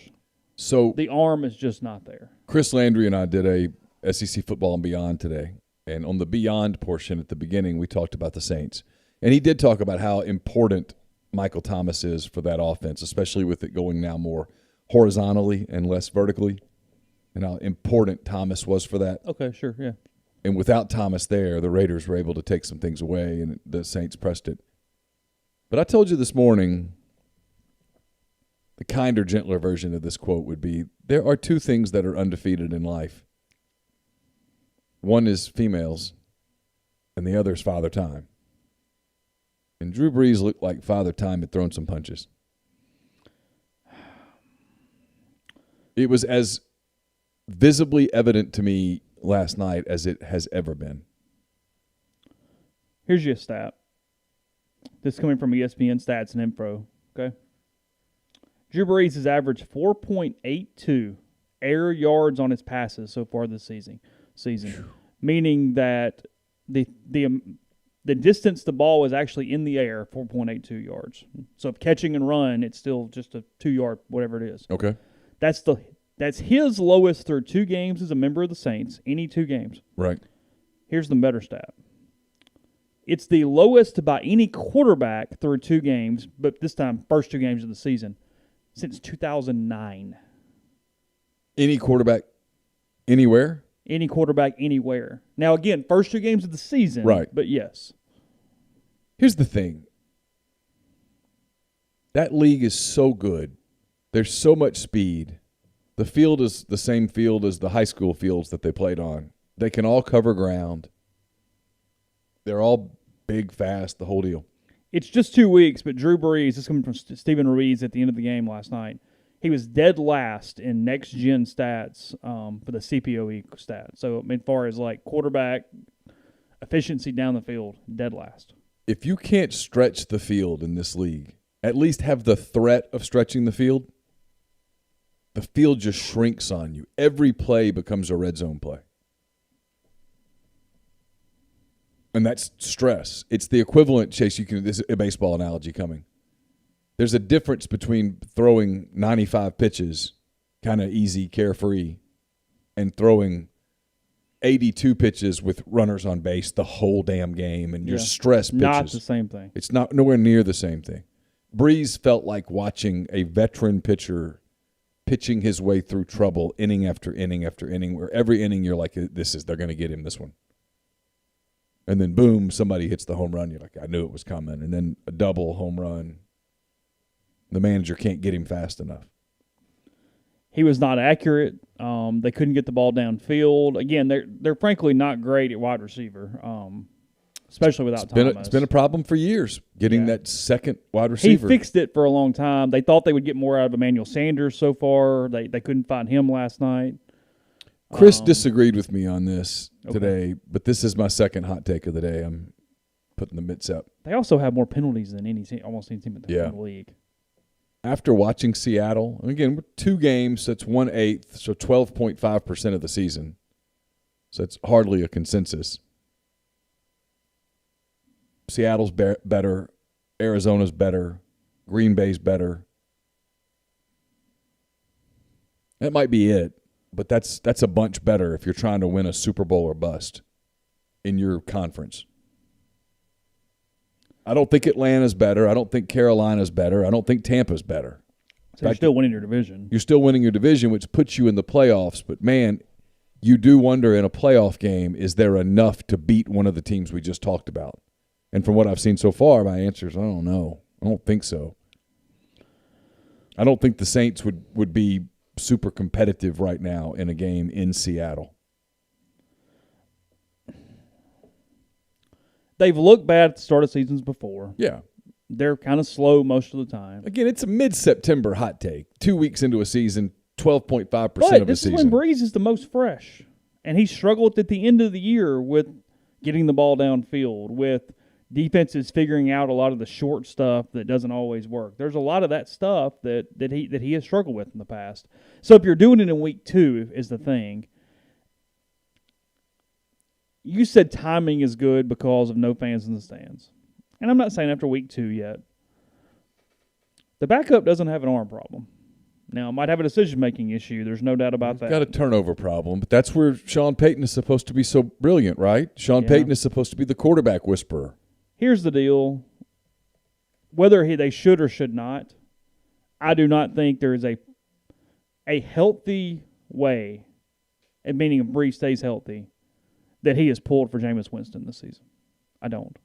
So the arm is just not there. Chris Landry and I did a SEC Football and Beyond today. And on the Beyond portion at the beginning, we talked about the Saints. And he did talk about how important Michael Thomas is for that offense, especially with it going now more horizontally and less vertically, and how important Thomas was for that. Okay, sure, yeah. And without Thomas there, the Raiders were able to take some things away, and the Saints pressed it. But I told you this morning, the kinder, gentler version of this quote would be, there are 2 things that are undefeated in life. One is females, and the other is Father Time. And Drew Brees looked like Father Time had thrown some punches. It was as visibly evident to me last night as it has ever been. Here's your stat. This is coming from ESPN Stats and Info. Okay. Drew Brees has averaged 4.82 air yards on his passes so far this season, meaning that the distance the ball is actually in the air, 4.82 yards. So if catching and run, it's still just a 2-yard, whatever it is. Okay. That's his lowest through 2 games as a member of the Saints, any 2 games. Right. Here's the better stat. It's the lowest by any quarterback through 2 games, but this time, first 2 games of the season, since 2009. Any quarterback anywhere? Any quarterback anywhere. Now, again, first 2 games of the season, right? But yes. Here's the thing. That league is so good. There's so much speed. The field is the same field as the high school fields that they played on. They can all cover ground. They're all big, fast, the whole deal. It's just 2 weeks, but Drew Brees, this is coming from Stephen Ruiz at the end of the game last night, he was dead last in next-gen stats for the CPOE stat. So, as far as, like, quarterback efficiency down the field, dead last. If you can't stretch the field in this league, at least have the threat of stretching the field just shrinks on you. Every play becomes a red zone play. And that's stress. It's the equivalent, Chase, this is a baseball analogy coming. There's a difference between throwing 95 pitches, kind of easy, carefree, and throwing 82 pitches with runners on base the whole damn game and your stress pitches. Not the same thing. It's not nowhere near the same thing. Breeze felt like watching a veteran pitcher pitching his way through trouble inning after inning after inning, where every inning you're like, they're going to get him this one. And then, boom, somebody hits the home run. You're like, I knew it was coming. And then a double home run. The manager can't get him fast enough. He was not accurate. They couldn't get the ball downfield. Again, they're frankly not great at wide receiver, especially without Thomas. It's been a problem for years, getting that second wide receiver. He fixed it for a long time. They thought they would get more out of Emmanuel Sanders so far. They couldn't find him last night. Chris disagreed with me on this today, but this is my second hot take of the day. I'm putting the mitts up. They also have more penalties than almost any team in the league. After watching Seattle, again, 2 games, that's 1/8, so 12.5% of the season. So it's hardly a consensus. Seattle's better, Arizona's better, Green Bay's better. That might be it, but that's a bunch better if you're trying to win a Super Bowl or bust in your conference. I don't think Atlanta's better. I don't think Carolina's better. I don't think Tampa's better. So you're still winning your division. You're still winning your division, which puts you in the playoffs. But, man, you do wonder in a playoff game, is there enough to beat one of the teams we just talked about? And from what I've seen so far, my answer is I don't know. I don't think so. I don't think the Saints would be super competitive right now in a game in Seattle. They've looked bad at the start of seasons before. Yeah. They're kind of slow most of the time. Again, it's a mid-September hot take. 2 weeks into a season, 12.5% of a season. But this is when Breeze is the most fresh. And he struggled at the end of the year with getting the ball downfield, with defense is figuring out a lot of the short stuff that doesn't always work. There's a lot of that stuff that he has struggled with in the past. So if you're doing it in week 2 is the thing. You said timing is good because of no fans in the stands. And I'm not saying after week 2 yet. The backup doesn't have an arm problem. Now, it might have a decision-making issue. There's no doubt about that. Got a turnover problem, but that's where Sean Payton is supposed to be so brilliant, right? Sean Payton is supposed to be the quarterback whisperer. Here's the deal. Whether they should or should not, I do not think there is a healthy way, and meaning if Brees stays healthy, that he has pulled for Jameis Winston this season. I don't.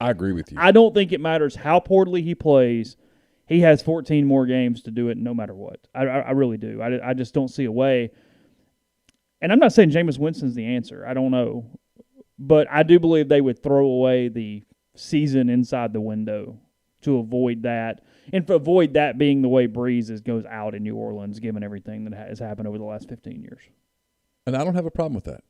I agree with you. I don't think it matters how poorly he plays. He has 14 more games to do it no matter what. I really do. I just don't see a way. And I'm not saying Jameis Winston's the answer. I don't know. But I do believe they would throw away the season inside the window to avoid that. And to avoid that being the way Brees goes out in New Orleans, given everything that has happened over the last 15 years. And I don't have a problem with that.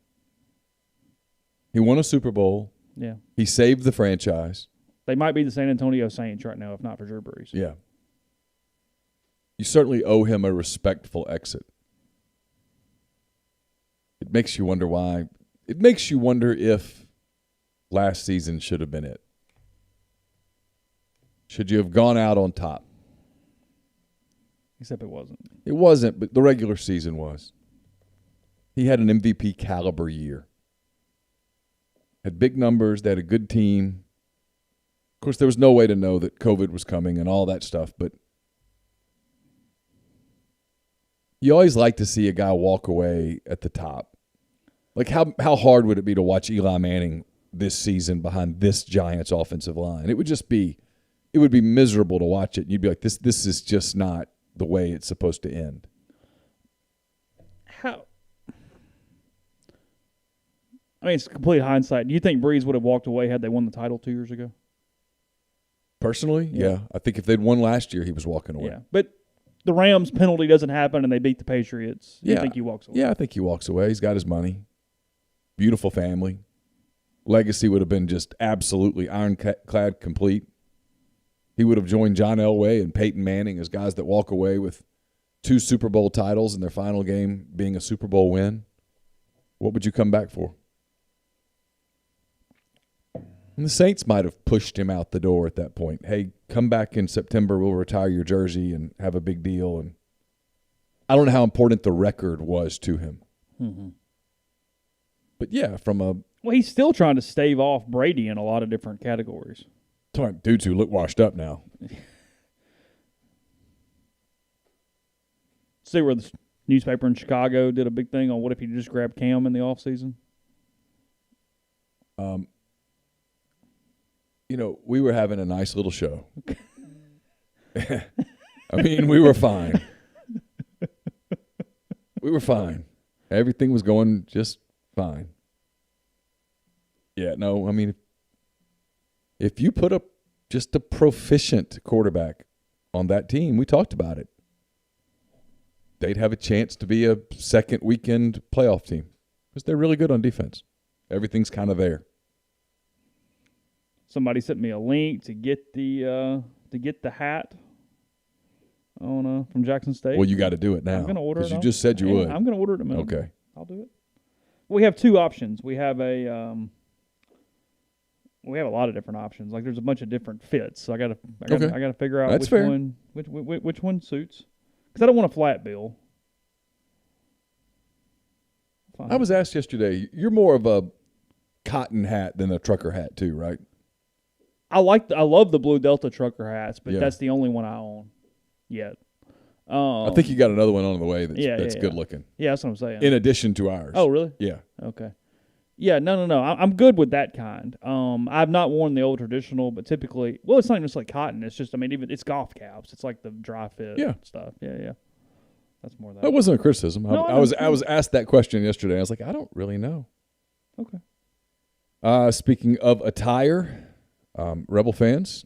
He won a Super Bowl. Yeah. He saved the franchise. They might be the San Antonio Saints right now, if not for Drew Brees. Yeah. You certainly owe him a respectful exit. It makes you wonder why. It makes you wonder if last season should have been it. Should you have gone out on top? Except it wasn't. It wasn't, but the regular season was. He had an MVP caliber year. Had big numbers. They had a good team. Of course, there was no way to know that COVID was coming and all that stuff, but you always like to see a guy walk away at the top. Like how hard would it be to watch Eli Manning this season behind this Giants offensive line? It would be miserable to watch it. And you'd be like, this is just not the way it's supposed to end. How? I mean, it's complete hindsight. Do you think Brees would have walked away had they won the title 2 years ago? Personally, yeah. I think if they'd won last year, he was walking away. Yeah, but the Rams penalty doesn't happen and they beat the Patriots. You think he walks away? Yeah, I think he walks away. He's got his money. Beautiful family. Legacy would have been just absolutely ironclad complete. He would have joined John Elway and Peyton Manning as guys that walk away with 2 Super Bowl titles and their final game being a Super Bowl win. What would you come back for? And the Saints might have pushed him out the door at that point. Hey, come back in September. We'll retire your jersey and have a big deal. And I don't know how important the record was to him. Mm-hmm. But, yeah, well, he's still trying to stave off Brady in a lot of different categories. Talking about dudes who look washed up now. See where the newspaper in Chicago did a big thing on what if you just grabbed Cam in the offseason? We were having a nice little show. I mean, we were fine. We were fine. Everything was going just fine. Yeah, no, I mean, if you put up just a proficient quarterback on that team, we talked about it, they'd have a chance to be a second weekend playoff team because they're really good on defense. Everything's kind of there. Somebody sent me a link to get the hat from Jackson State. Well, you got to do it now. I'm going to order it. Because you just said you would. I'm going to order it in a minute. Okay. I'll do it. We have 2 options. We have a lot of different options. Like there's a bunch of different fits. So I got to figure out which one suits. Because I don't want a flat bill. Fine. I was asked yesterday, you're more of a cotton hat than a trucker hat too, right? I love the Blue Delta trucker hats, but that's the only one I own yet. I think you got another one on the way that's good looking. Yeah, that's what I'm saying. In addition to ours. Oh, really? Yeah. Okay. Yeah, no. I'm good with that kind. I've not worn the old traditional, but typically, well, it's not even just like cotton. It's just, even it's golf caps. It's like the dry fit stuff. Yeah. That's more that. That wasn't a criticism. No, I was asked that question yesterday. I was like, I don't really know. Okay. Speaking of attire, Rebel fans,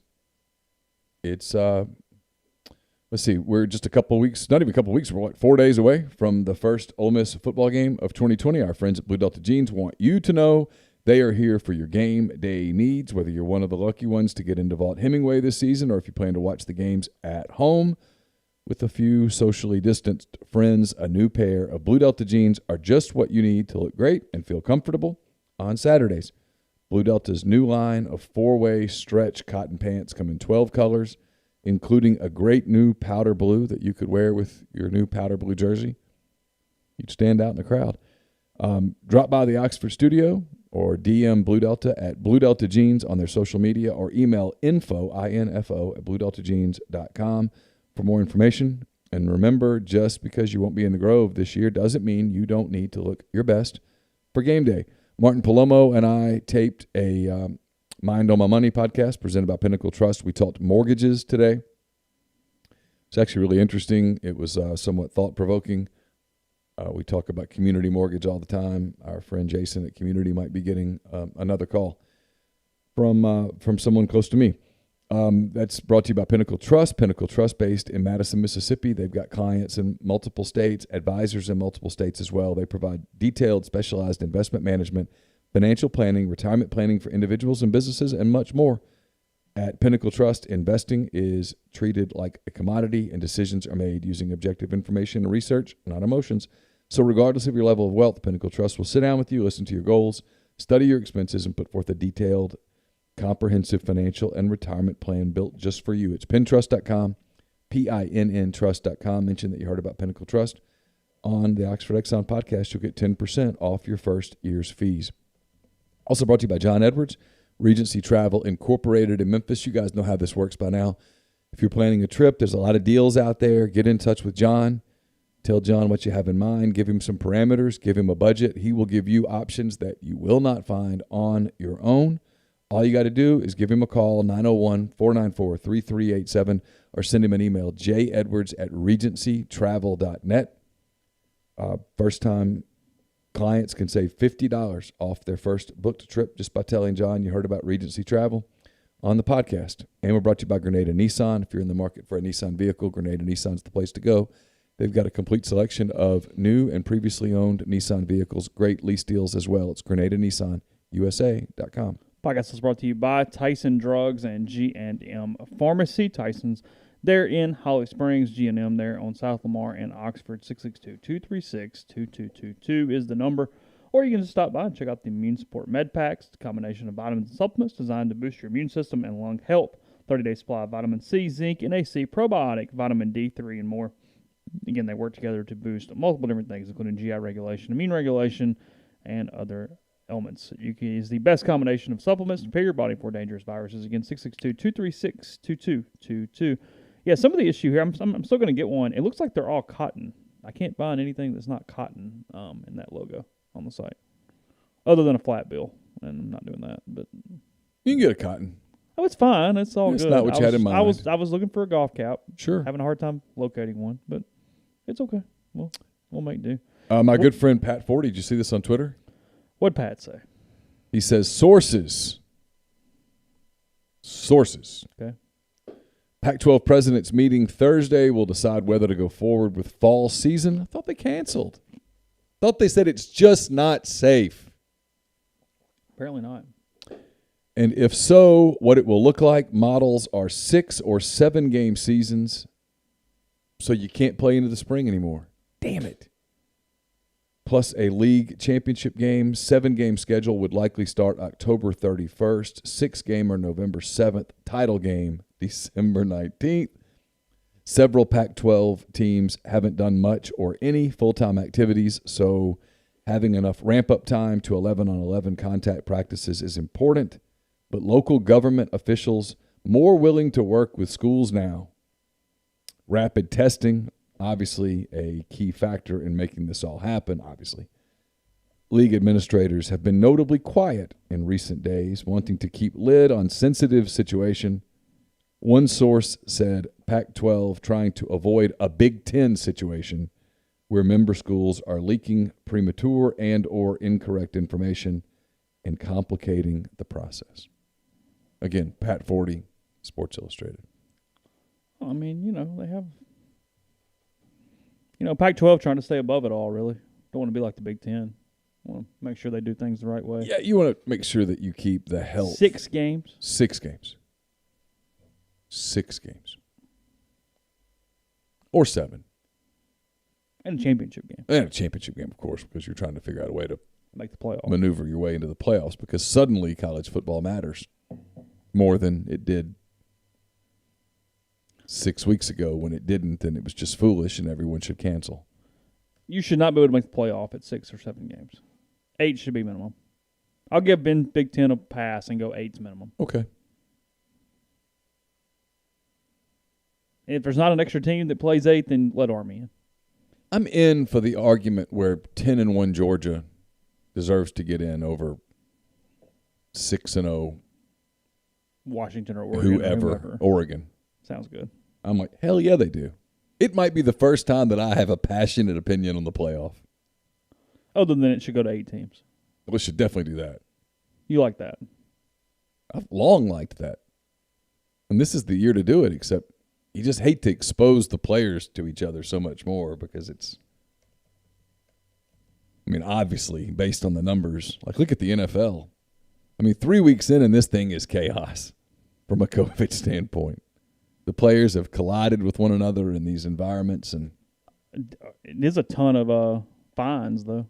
it's let's see, we're just a couple of weeks, not even a couple of weeks, we're 4 days away from the first Ole Miss football game of 2020. Our friends at Blue Delta Jeans want you to know They are here for your game day needs, whether you're one of the lucky ones to get into Vaught Hemingway this season or if you plan to watch the games at home with a few socially distanced friends. A new pair of Blue Delta jeans are just what you need to look great and feel comfortable on Saturdays. Blue Delta's new line of four-way stretch cotton pants come in 12 colors, including a great new powder blue that you could wear with your new powder blue jersey. You'd stand out in the crowd. Drop by the Oxford studio or DM Blue Delta at Blue Delta Jeans on their social media or email info at bluedeltajeans.com for more information. And remember, just because you won't be in the Grove this year doesn't mean you don't need to look your best for game day. Martin Palomo and I taped a Mind on My Money podcast presented by Pinnacle Trust. We talked mortgages today. It's actually really interesting. It was somewhat thought-provoking. We talk about community mortgage all the time. Our friend Jason at Community might be getting another call from someone close to me. That's brought to you by Pinnacle Trust based in Madison, Mississippi. They've got clients in multiple states, advisors in multiple states as well. They provide detailed, specialized investment management, financial planning, retirement planning for individuals and businesses, and much more. At Pinnacle Trust, investing is treated like a commodity, and decisions are made using objective information and research, not emotions. So regardless of your level of wealth, Pinnacle Trust will sit down with you, listen to your goals, study your expenses, and put forth a detailed, comprehensive financial and retirement plan built just for you. It's pintrust.com, PINN trust.com. Mention that you heard about Pinnacle Trust on the Oxford Exxon podcast. You'll get 10% off your first year's fees. Also brought to you by John Edwards, Regency Travel Incorporated in Memphis. You guys know how this works by now. If you're planning a trip, there's a lot of deals out there. Get in touch with John. Tell John what you have in mind. Give him some parameters. Give him a budget. He will give you options that you will not find on your own. All you got to do is give him a call, 901-494-3387, or send him an email, jedwards@regencytravel.net. First-time clients can save $50 off their first booked trip just by telling John you heard about Regency Travel on the podcast. And we're brought to you by Grenada Nissan. If you're in the market for a Nissan vehicle, Grenada Nissan's the place to go. They've got a complete selection of new and previously owned Nissan vehicles, great lease deals as well. It's GrenadaNissanUSA.com. Podcast is brought to you by Tyson Drugs and G&M Pharmacy. Tyson's there in Holly Springs, G&M there on South Lamar and Oxford. 662-236-2222 is the number. Or you can just stop by and check out the Immune Support Med Packs. It's a combination of vitamins and supplements designed to boost your immune system and lung health. 30-day supply of vitamin C, zinc, NAC, probiotic, vitamin D3, and more. Again, they work together to boost multiple different things, including GI regulation, immune regulation, and other elements. You can use the best combination of supplements to prepare your body for dangerous viruses. Again, 662-236-2222. Yeah, some of the issue here, I'm still going to get one. It looks like they're all cotton. I can't find anything that's not cotton in that logo on the site, other than a flat bill, and I'm not doing that. But you can get a cotton. Oh, it's fine. It's all That's good. not what you had in mind. I was looking for a golf cap. Sure. Having a hard time locating one, but it's okay. We'll make do. My good friend Pat Forty, did you see this on Twitter? What'd Pat say? He says, sources. Okay. Pac-12 presidents meeting Thursday will decide whether to go forward with fall season. I thought they canceled. Thought they said it's just not safe. Apparently not. And if so, what it will look like. Models are 6 or 7 game seasons, so you can't play into the spring anymore. Damn it. Plus a league championship game. 7-game schedule would likely start October 31st. 6-gamer November 7th. Title game December 19th. Several Pac-12 teams haven't done much or any full-time activities, so having enough ramp-up time to 11-on-11 contact practices is important. But local government officials more willing to work with schools now. Rapid testing, obviously a key factor in making this all happen, obviously. League administrators have been notably quiet in recent days, wanting to keep lid on sensitive situation. One source said Pac-12 trying to avoid a Big Ten situation where member schools are leaking premature and or incorrect information and complicating the process. Again, Pat Forty, Sports Illustrated. I mean, they have, Pac-12 trying to stay above it all, really. Don't want to be like the Big Ten. Want to make sure they do things the right way. Yeah, you want to make sure that you keep the health. 6 games. 6 games. 6 games. Or 7. And a championship game. And a championship game, of course, because you're trying to figure out a way to make the playoffs. Maneuver your way into the playoffs, because suddenly college football matters more than it did 6 weeks ago when it didn't, and it was just foolish and everyone should cancel. You should not be able to make the playoff at 6 or 7 games. 8 should be minimum. I'll give Big Ten a pass and go 8's minimum. Okay. And if there's not an extra team that plays 8, then let Army in. I'm in for the argument where 10-1 Georgia deserves to get in over 6-0 Washington or Oregon. Whoever. Oregon. Sounds good. I'm like, hell yeah, they do. It might be the first time that I have a passionate opinion on the playoff. Other than it should go to 8 teams. We should definitely do that. You like that? I've long liked that. And this is the year to do it, except you just hate to expose the players to each other so much more because it's, I mean, obviously, based on the numbers, like look at the NFL. I mean, 3 weeks in and this thing is chaos from a COVID standpoint. The players have collided with one another in these environments. And it is a ton of fines, though.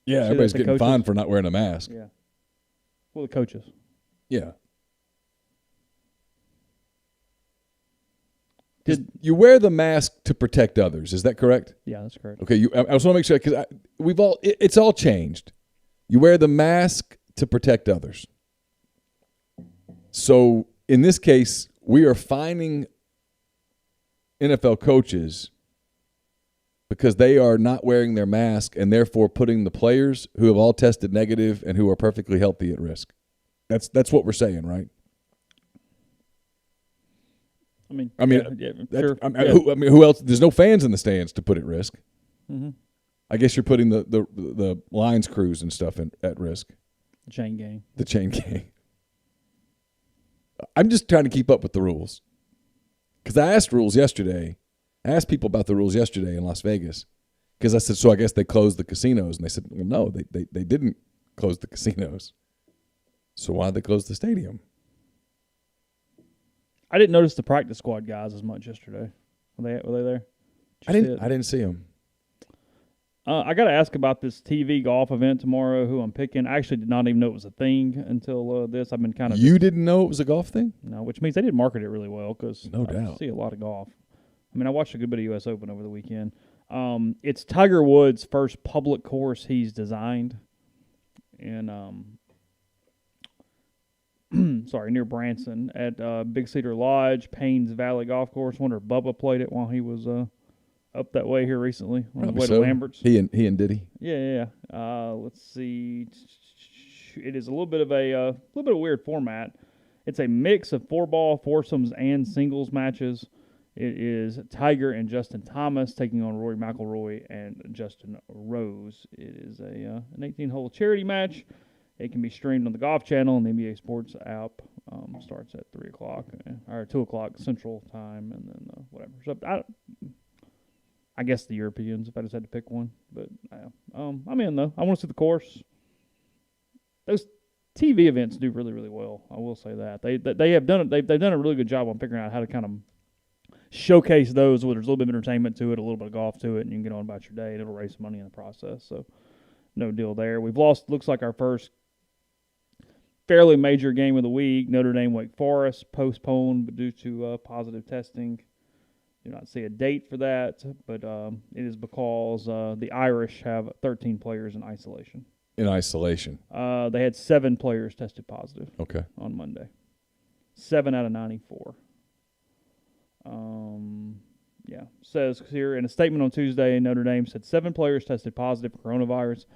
yeah, everybody's getting fined for not wearing a mask. Yeah. Well, the coaches. Yeah. You wear the mask to protect others. Is that correct? Yeah, that's correct. Okay. I just want to make sure because it's all changed. You wear the mask to protect others. So in this case, we are fining NFL coaches because they are not wearing their mask and therefore putting the players who have all tested negative and who are perfectly healthy at risk. That's what we're saying, right? Sure. Who else? There's no fans in the stands to put at risk. Mm-hmm. I guess you're putting the lines crews and stuff at risk. The chain gang. The chain gang. I'm just trying to keep up with the rules. Because I asked people about the rules yesterday in Las Vegas. Because I said, so I guess they closed the casinos. And they said, well, no, they didn't close the casinos. So why did they close the stadium? I didn't notice the practice squad guys as much yesterday. Were they there? I didn't see them. I got to ask about this TV golf event tomorrow. Who I'm picking? I actually did not even know it was a thing until this. I've been kind of. You didn't know it was a golf thing? No, which means they did market it really well because no doubt. I see a lot of golf. I mean, I watched a good bit of U.S. Open over the weekend. It's Tiger Woods' first public course he's designed, and near Branson at Big Cedar Lodge, Paynes Valley Golf Course. I wonder if Bubba played it while he was up that way here recently on the way to Lambert's. He and Diddy. Yeah. Let's see. It is a little bit of a weird format. It's a mix of 4-ball, foursomes, and singles matches. It is Tiger and Justin Thomas taking on Rory McIlroy and Justin Rose. It is an 18-hole charity match. It can be streamed on the Golf Channel and the NBA Sports app. Starts at 3 o'clock or 2 o'clock Central Time, and then whatever. So I guess the Europeans, if I just had to pick one. But I'm in though. I want to see the course. Those TV events do really, really well. I will say that they have done it. They've done a really good job on figuring out how to kind of showcase those where there's a little bit of entertainment to it, a little bit of golf to it, and you can get on about your day, and it'll raise money in the process. So no deal there. We've lost. Looks like our first fairly major game of the week. Notre Dame Wake Forest postponed, but due to positive testing. Do not see a date for that, but it is because the Irish have 13 players in isolation. In isolation? They had 7 players tested positive. Okay. On Monday. 7 out of 94. Says here in a statement on Tuesday, Notre Dame said 7 players tested positive for coronavirus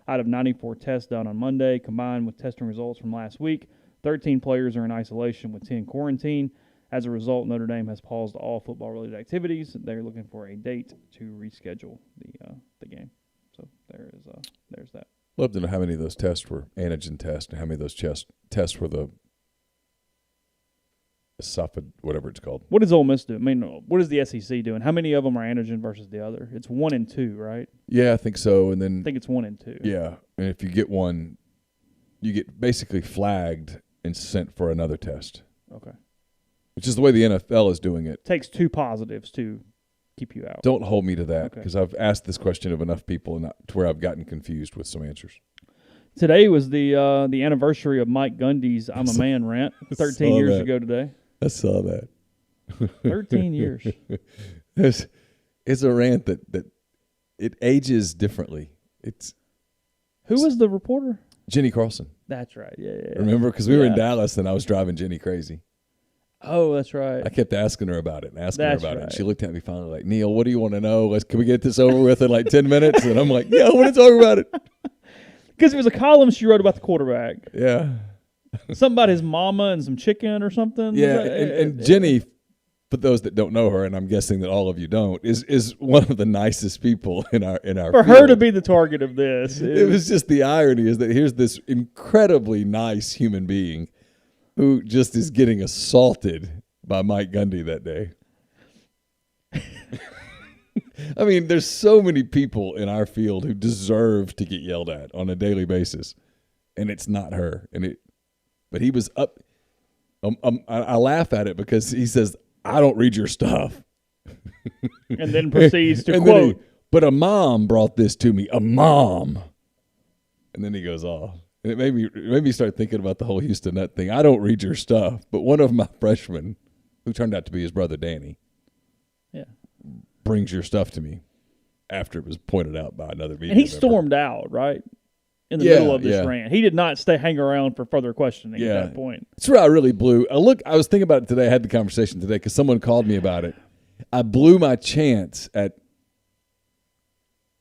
out of 94 tests done on Monday, combined with testing results from last week. 13 players are in isolation with 10 quarantine. As a result, Notre Dame has paused all football-related activities. They're looking for a date to reschedule the game. So there's that. Love to know how many of those tests were antigen tests and how many of those tests were the whatever it's called. What does Ole Miss do? I mean, what is the SEC doing? How many of them are antigen versus the other? It's 1 and 2, right? Yeah, I think so. And then I think it's 1 and 2. Yeah, and if you get one, you get basically flagged and sent for another test. Okay. Which is the way the NFL is doing it. Takes 2 positives to keep you out. Don't hold me to that because Okay. I've asked this question of enough people and to where I've gotten confused with some answers. Today was the anniversary of Mike Gundy's "I'm a Man" rant. 13 years ago today. I saw that. 13 years. It's a rant that it ages differently. It's Who was the reporter? Jenny Carlson. That's right. Yeah. Remember? Because we were in Yeah. Dallas and I was driving Jenny crazy. Oh, that's right. I kept asking her about it and asking That's her about it. right. And she looked at me finally like, Neal, what do you want to know? Can we get this over with in like 10 minutes? And I'm like, yeah, I want to talk about it. Because it was a column she wrote about the quarterback. Yeah. Something about his mama and some chicken or something. Yeah. And Jenny, for those that don't know her, and I'm guessing that all of you don't, is one of the nicest people in our for field. her to be the target of this. It was just the irony is that here's this incredibly nice human being who just is getting assaulted by Mike Gundy that day. I mean, there's so many people in our field who deserve to get yelled at on a daily basis, and it's not her. But he was up. I laugh at it because he says, "I don't read your stuff," and then proceeds to and then quote. But a mom brought this to me. A mom. And then he goes off. And it made me start thinking about the whole Houston Nut thing. I don't read your stuff, but one of my freshmen, who turned out to be his brother Danny, Yeah. brings your stuff to me after it was pointed out by another media And he member. stormed out, right? In the Yeah, middle of this yeah. rant. He did not hang around for further questioning Yeah. at that point. That's where I really blew. I was thinking about it today. I had the conversation today because someone called me about it. I blew my chance at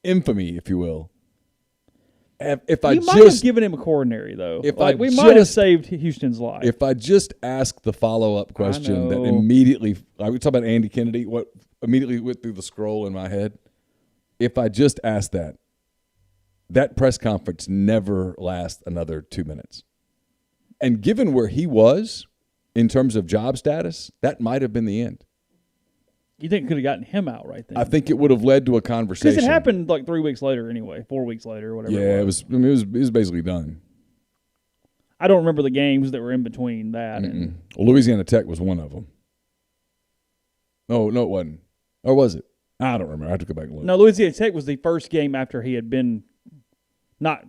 infamy, if you will. If I You might just have given him a coronary, though. If like, I we might have just- saved Houston's life. If I just ask the follow-up question that know. immediately, like we talk about Andy Kennedy, what immediately went through the scroll in my head, if I just asked that press conference never lasts another 2 minutes. And given where he was in terms of job status, that might have been the end. You think it could have gotten him out right then? I think it would have led to a conversation. Because it happened like 3 weeks later anyway, 4 weeks later, whatever. Yeah, it was. it was basically done. I don't remember the games that were in between that. And Well, Louisiana Tech was one of them. No, it wasn't. Or was it? I don't remember. I have to go back and look. no, Louisiana Tech was the first game after he had been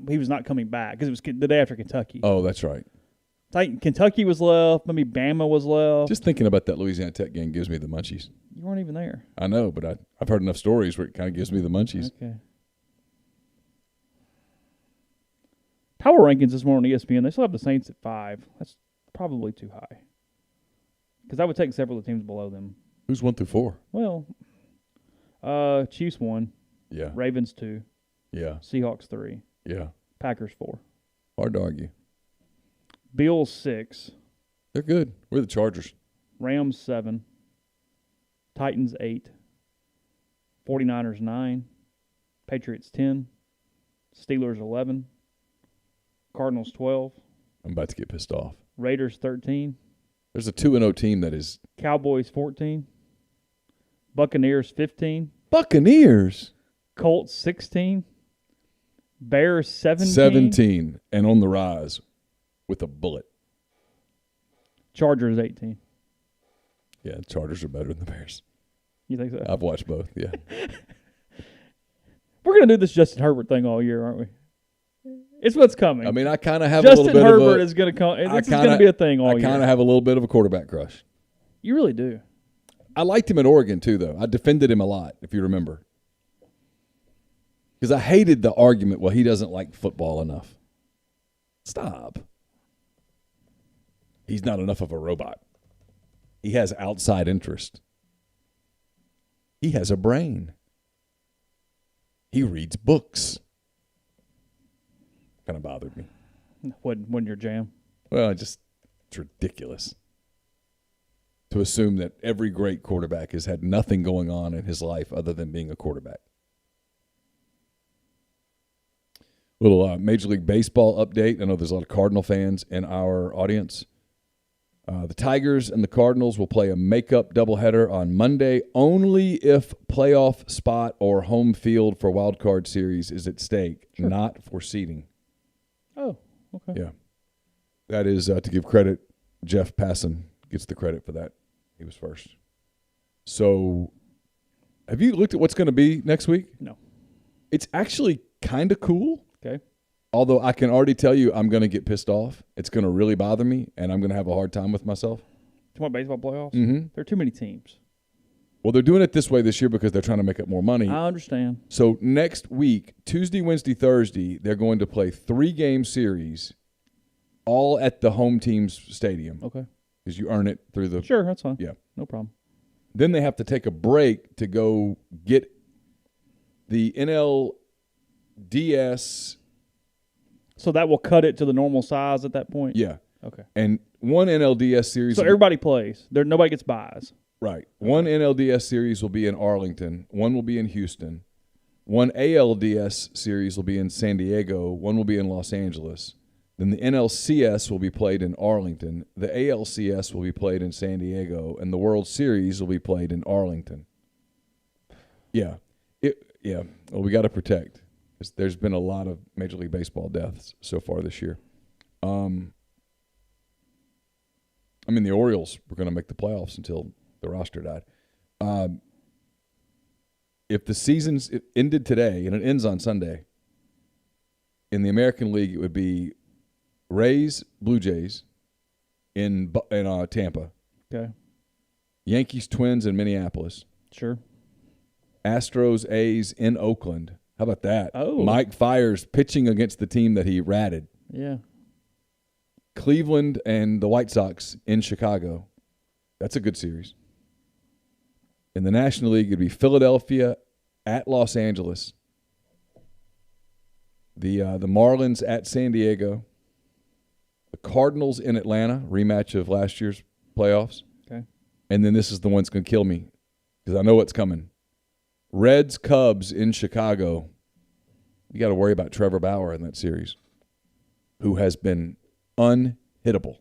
he was not coming back because it was the day after Kentucky. Oh, that's right. Kentucky was left. Maybe Bama was left. Just thinking about that Louisiana Tech game gives me the munchies. You weren't even there. I know, but I've heard enough stories where it kind of gives me the munchies. Okay. Power rankings this morning on ESPN. They still have the Saints at 5. That's probably too high. Because I would take several of the teams below them. Who's 1 through 4? Well, Chiefs 1, Yeah, Ravens 2, yeah, Seahawks 3, yeah. Packers 4, Hard to argue. Bills 6, They're good. We're the Chargers. Rams 7, Titans 8, 49ers 9, Patriots 10, Steelers 11, Cardinals 12, I'm about to get pissed off. Raiders 13, There's a 2-0 team that is Cowboys 14, Buccaneers 15, Buccaneers. Colts 16, Bears 17, 17 and on the rise with a bullet. Chargers 18. Yeah, the Chargers are better than the Bears. You think so? I've watched both. Yeah. We're going to do this Justin Herbert thing all year, aren't we? It's what's coming. I mean, I kind of have Justin a little bit Herbert of a. is going to come. I This is going to be a thing all I year. kind of have a little bit of a quarterback crush. You really do. I liked him in Oregon too, though. I defended him a lot, if you remember, because I hated the argument. Well, he doesn't like football enough. Stop. He's not enough of a robot. He has outside interest. He has a brain. He reads books. Kind of bothered me. Wasn't your jam? Well, it's ridiculous to assume that every great quarterback has had nothing going on in his life other than being a quarterback. Little Major League Baseball update. I know there's a lot of Cardinal fans in our audience. The Tigers and the Cardinals will play a makeup doubleheader on Monday only if playoff spot or home field for wild card series is at stake, not for seeding. Oh, okay. Yeah. That is, to give credit, Jeff Passan gets the credit for that. He was first. So, have you looked at what's going to be next week? No. It's actually kind of cool. Okay. Although I can already tell you I'm going to get pissed off. It's going to really bother me, and I'm going to have a hard time with myself. You want baseball playoffs? Mm-hmm. There are too many teams. Well, they're doing it this way this year because they're trying to make up more money. I understand. So next week, Tuesday, Wednesday, Thursday, they're going to play 3-game series all at the home team's stadium. Okay. Because you earn it through the – Sure, that's fine. Yeah. No problem. Then they have to take a break to go get the NLDS. So that will cut it to the normal size at that point? Yeah. Okay. And one NLDS series. So everybody plays. Nobody gets buys. Right. One NLDS series will be in Arlington. One will be in Houston. One ALDS series will be in San Diego. One will be in Los Angeles. Then the NLCS will be played in Arlington. The ALCS will be played in San Diego. And the World Series will be played in Arlington. Yeah. Well, we got to protect. There's been a lot of Major League Baseball deaths so far this year. The Orioles were going to make the playoffs until the roster died. If the season's ended today, and it ends on Sunday, in the American League, it would be Rays, Blue Jays in Tampa. Okay. Yankees, Twins in Minneapolis. Sure. Astros, A's in Oakland. How about that? Oh. Mike Fiers pitching against the team that he ratted. Yeah. Cleveland and the White Sox in Chicago. That's a good series. In the National League, it'd be Philadelphia at Los Angeles. The Marlins at San Diego. The Cardinals in Atlanta, rematch of last year's playoffs. Okay. And then this is the one that's going to kill me because I know what's coming. Reds, Cubs in Chicago. You got to worry about Trevor Bauer in that series, who has been unhittable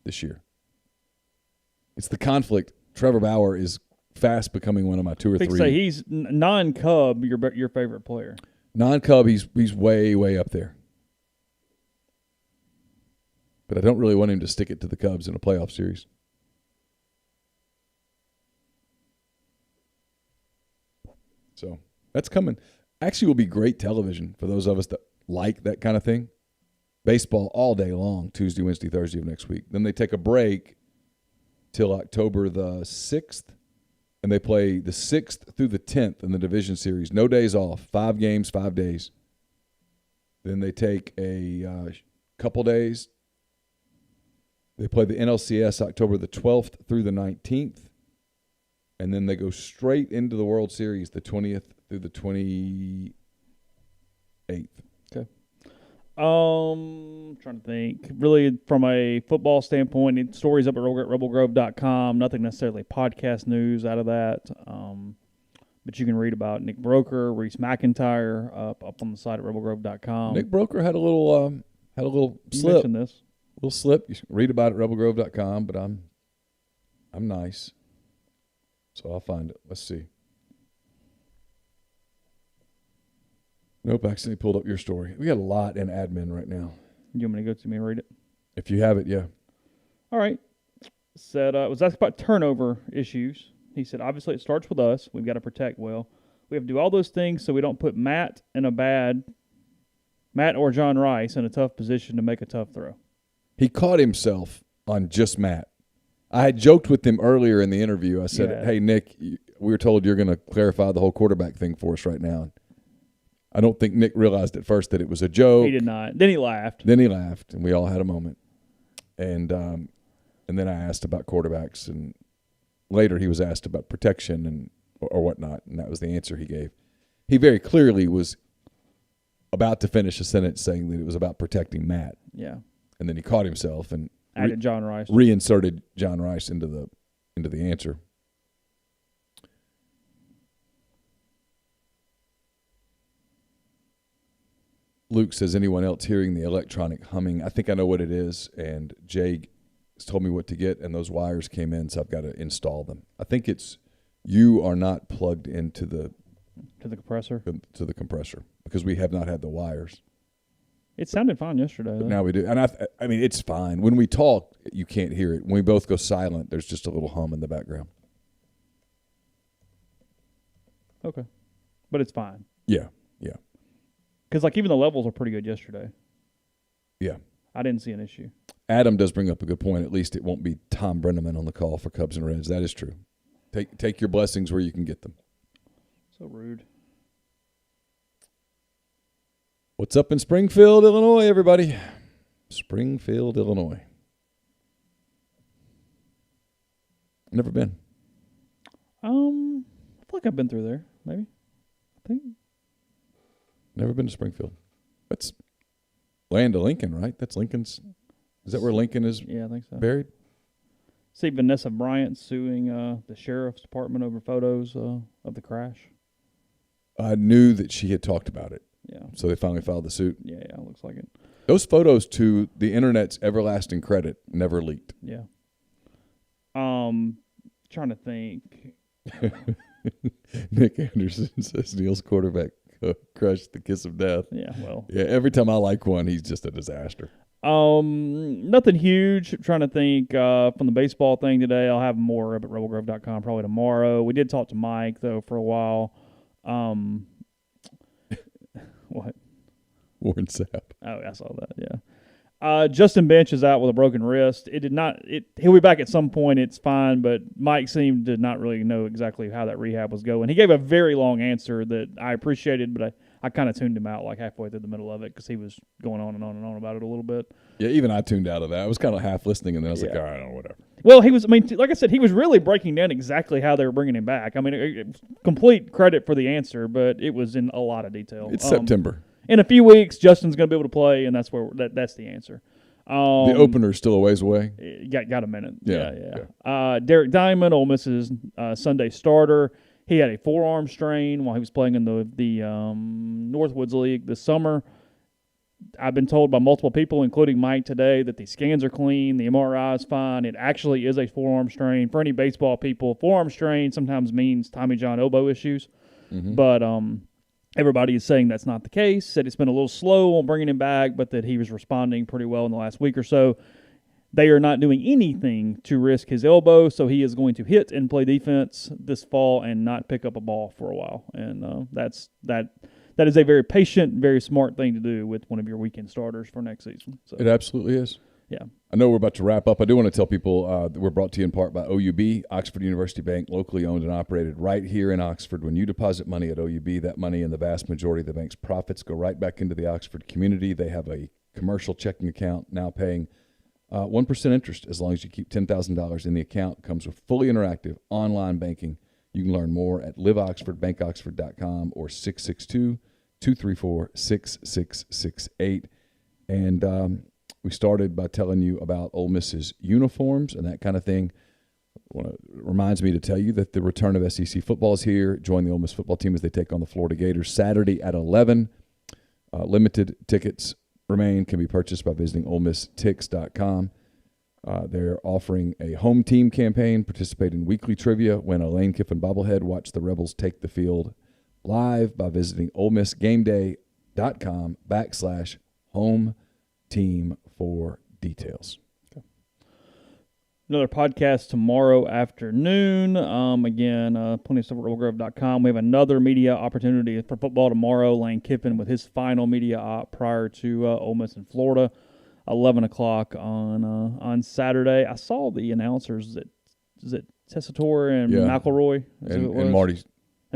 this year. It's the conflict. Trevor Bauer is fast becoming one of my 2 or 3. Say he's non-Cub, your favorite player. Non-Cub, he's way, way up there. But I don't really want him to stick it to the Cubs in a playoff series. So that's coming. Actually will be great television for those of us that like that kind of thing. Baseball all day long, Tuesday, Wednesday, Thursday of next week. Then they take a break till October the 6th, and they play the 6th through the 10th in the division series. No days off. 5 games, 5 days. Then they take a couple days. They play the NLCS October the 12th through the 19th. And then they go straight into the World Series the 20th through the 28th. Okay. Trying to think. Really, from a football standpoint, stories up at rebelgrove.com. Nothing necessarily podcast news out of that. But you can read about Nick Broeker, Reese McIntyre up on the site at rebelgrove.com. Nick Broeker had a little You slip. mentioned this. Little slip. You can read about it at rebelgrove.com, but I'm nice. So I'll find it. Let's see. Nope, I accidentally pulled up your story. We got a lot in admin right now. You want me to go to me and read it? If you have it, yeah. All right. Said was asked about turnover issues. He said, obviously it starts with us. We've got to protect well. We have to do all those things so we don't put Matt or John Rice in a tough position to make a tough throw. He caught himself on just Matt. I had joked with him earlier in the interview. I said, Hey, Nick, we were told you're going to clarify the whole quarterback thing for us right now. I don't think Nick realized at first that it was a joke. He did not. Then he laughed. And we all had a moment. And then I asked about quarterbacks, and later he was asked about protection or whatnot, and that was the answer he gave. He very clearly was about to finish a sentence saying that it was about protecting Matt. Yeah. And then he caught himself and added John Rice. Reinserted John Rice into the answer. Luke says, anyone else hearing the electronic humming? I think I know what it is. And Jay told me what to get, and those wires came in, so I've got to install them. I think it's you are not plugged into the compressor because we have not had the wires. It sounded fine yesterday. But now we do, and I mean it's fine. When we talk, you can't hear it. When we both go silent, there's just a little hum in the background. Okay, but it's fine. Yeah. Because even the levels are pretty good yesterday. Yeah. I didn't see an issue. Adam does bring up a good point. At least it won't be Tom Brenneman on the call for Cubs and Reds. That is true. Take your blessings where you can get them. So rude. What's up in Springfield, Illinois, everybody? Springfield, Illinois. Never been. I feel like I've been through there, maybe. I think. Never been to Springfield. That's land of Lincoln, right? That's Lincoln's. Is that where Lincoln is I think so. buried? See Vanessa Bryant suing the sheriff's department over photos of the crash. I knew that she had talked about it. Yeah. So they finally filed the suit. Yeah, it looks like it. Those photos, to the internet's everlasting credit, never leaked. Yeah. Trying to think. Nick Anderson says Neal's quarterback crushed the kiss of death. Yeah, well. Yeah, every time I like one, he's just a disaster. Nothing huge. Trying to think from the baseball thing today. I'll have more up at rebelgrove.com probably tomorrow. We did talk to Mike, though, for a while. What? Warren Sapp. Oh, I saw that, yeah. Justin Bench is out with a broken wrist. He'll be back at some point. It's fine, but Mike seemed to not really know exactly how that rehab was going. He gave a very long answer that I appreciated, but I kind of tuned him out like halfway through the middle of it because he was going on and on and on about it a little bit. Yeah, even I tuned out of that. I was kind of half listening, and then I was like, all right, whatever. Well, like I said, he was really breaking down exactly how they were bringing him back. I mean, complete credit for the answer, but it was in a lot of detail. It's September. In a few weeks, Justin's going to be able to play, and that's the answer. The opener's still a ways away. Got a minute. Yeah. Derek Diamond, Ole Miss's Sunday starter. He had a forearm strain while he was playing in the Northwoods League this summer. I've been told by multiple people, including Mike today, that the scans are clean, the MRI is fine. It actually is a forearm strain. For any baseball people, forearm strain sometimes means Tommy John elbow issues. Mm-hmm. But everybody is saying that's not the case. Said it's been a little slow on bringing him back, but that he was responding pretty well in the last week or so. They are not doing anything to risk his elbow, so he is going to hit and play defense this fall and not pick up a ball for a while. And that is a very patient, very smart thing to do with one of your weekend starters for next season. So, it absolutely is. Yeah. I know we're about to wrap up. I do want to tell people that we're brought to you in part by OUB, Oxford University Bank, locally owned and operated right here in Oxford. When you deposit money at OUB, that money and the vast majority of the bank's profits go right back into the Oxford community. They have a commercial checking account now paying 1% interest as long as you keep $10,000 in the account. It comes with fully interactive online banking. You can learn more at liveoxfordbankoxford.com or 662-234-6668. And we started by telling you about Ole Miss's uniforms and that kind of thing. Reminds me to tell you that the return of SEC football is here. Join the Ole Miss football team as they take on the Florida Gators Saturday at 11. Limited tickets remain, can be purchased by visiting OleMissTix.com. They're offering a home team campaign, participate in weekly trivia, win a Lane Kiffin bobblehead, watch the Rebels take the field live by visiting OleMissGameDay.com/home team for details. Okay. Another podcast tomorrow afternoon. Again, plenty of stuff at rebelgrove.com. We have another media opportunity for football tomorrow. Lane Kiffin with his final media op prior to Ole Miss in Florida, 11 o'clock on Saturday. I saw the announcers that is it Tessitore and McElroy and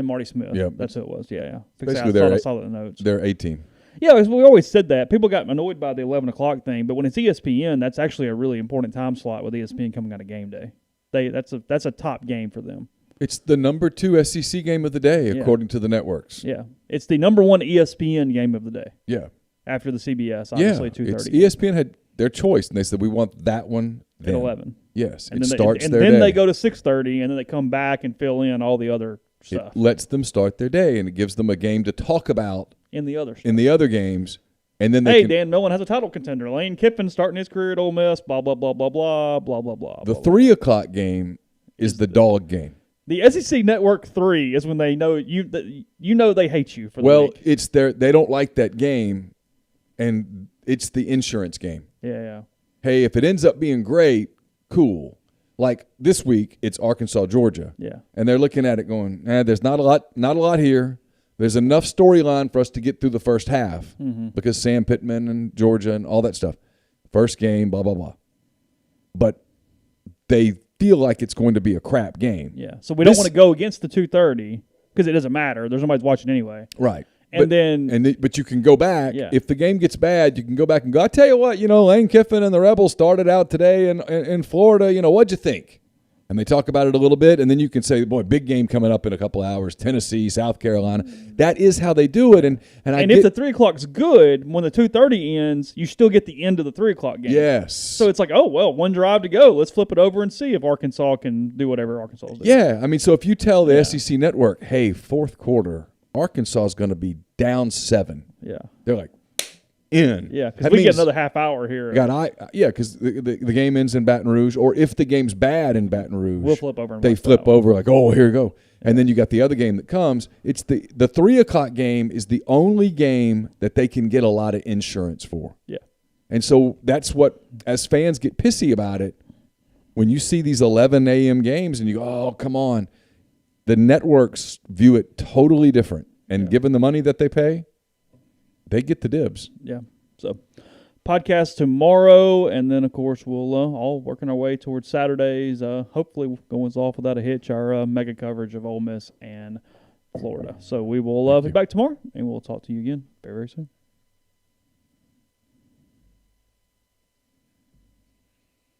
Marty Smith. Yeah, that's who it was. Yeah. Basically, I saw that in the notes. They're 18. Yeah, we always said that. People got annoyed by the 11 o'clock thing, but when it's ESPN, that's actually a really important time slot with ESPN coming out of game day. That's a top game for them. It's the number 2 SEC game of the day, according to the networks. Yeah. It's the number 1 ESPN game of the day. Yeah. After the CBS, obviously, 2:30. ESPN had their choice, and they said, we want that one at 11. Yes. And it then starts their day. And then day. they go to 6:30, and then they come back and fill in all the other stuff. It lets them start their day, and it gives them a game to talk about in the other stuff. in the other games And then Dan Mullen has a title contender. Lane Kiffin starting his career at Ole Miss. Blah blah blah blah blah blah blah blah. The 3 o'clock game is the dog game. The SEC Network 3 is when they know you. You know they hate you for the week. It's they don't like that game, and it's the insurance game. Yeah. Hey, if it ends up being great, cool. Like this week, it's Arkansas, Georgia. Yeah. And they're looking at it going, there's not a lot here. There's enough storyline for us to get through the first half because Sam Pittman and Georgia and all that stuff. First game, blah, blah, blah. But they feel like it's going to be a crap game. Yeah. So we don't want to go against the 2:30 because it doesn't matter. There's nobody's watching anyway. Right. But you can go back. Yeah. If the game gets bad, you can go back and go, I tell you what, Lane Kiffin and the Rebels started out today in Florida. What'd you think? And they talk about it a little bit, and then you can say, boy, big game coming up in a couple hours, Tennessee, South Carolina. That is how they do it. And if the 3 o'clock's good, when the 2:30 ends, you still get the end of the 3 o'clock game. Yes. So it's like, oh, well, one drive to go. Let's flip it over and see if Arkansas can do whatever Arkansas is doing. Yeah. I mean, so if you tell the SEC Network, hey, fourth quarter, Arkansas is going to be down 7. Yeah. They're like, in. Yeah, because we get another half hour here. Because the game ends in Baton Rouge, or if the game's bad in Baton Rouge, we'll flip over. They flip over like, oh, here we go. Yeah. And then you got the other game that comes. It's the 3 o'clock game is the only game that they can get a lot of insurance for. Yeah. And so that's what, as fans get pissy about it, when you see these 11 a.m. games and you go, oh, come on. The networks view it totally different. And given the money that they pay, they get the dibs. Yeah. So, podcast tomorrow, and then, of course, we'll all working our way towards Saturdays. Hopefully, going off without a hitch, our mega coverage of Ole Miss and Florida. So, we will be back tomorrow, and we'll talk to you again very, very soon.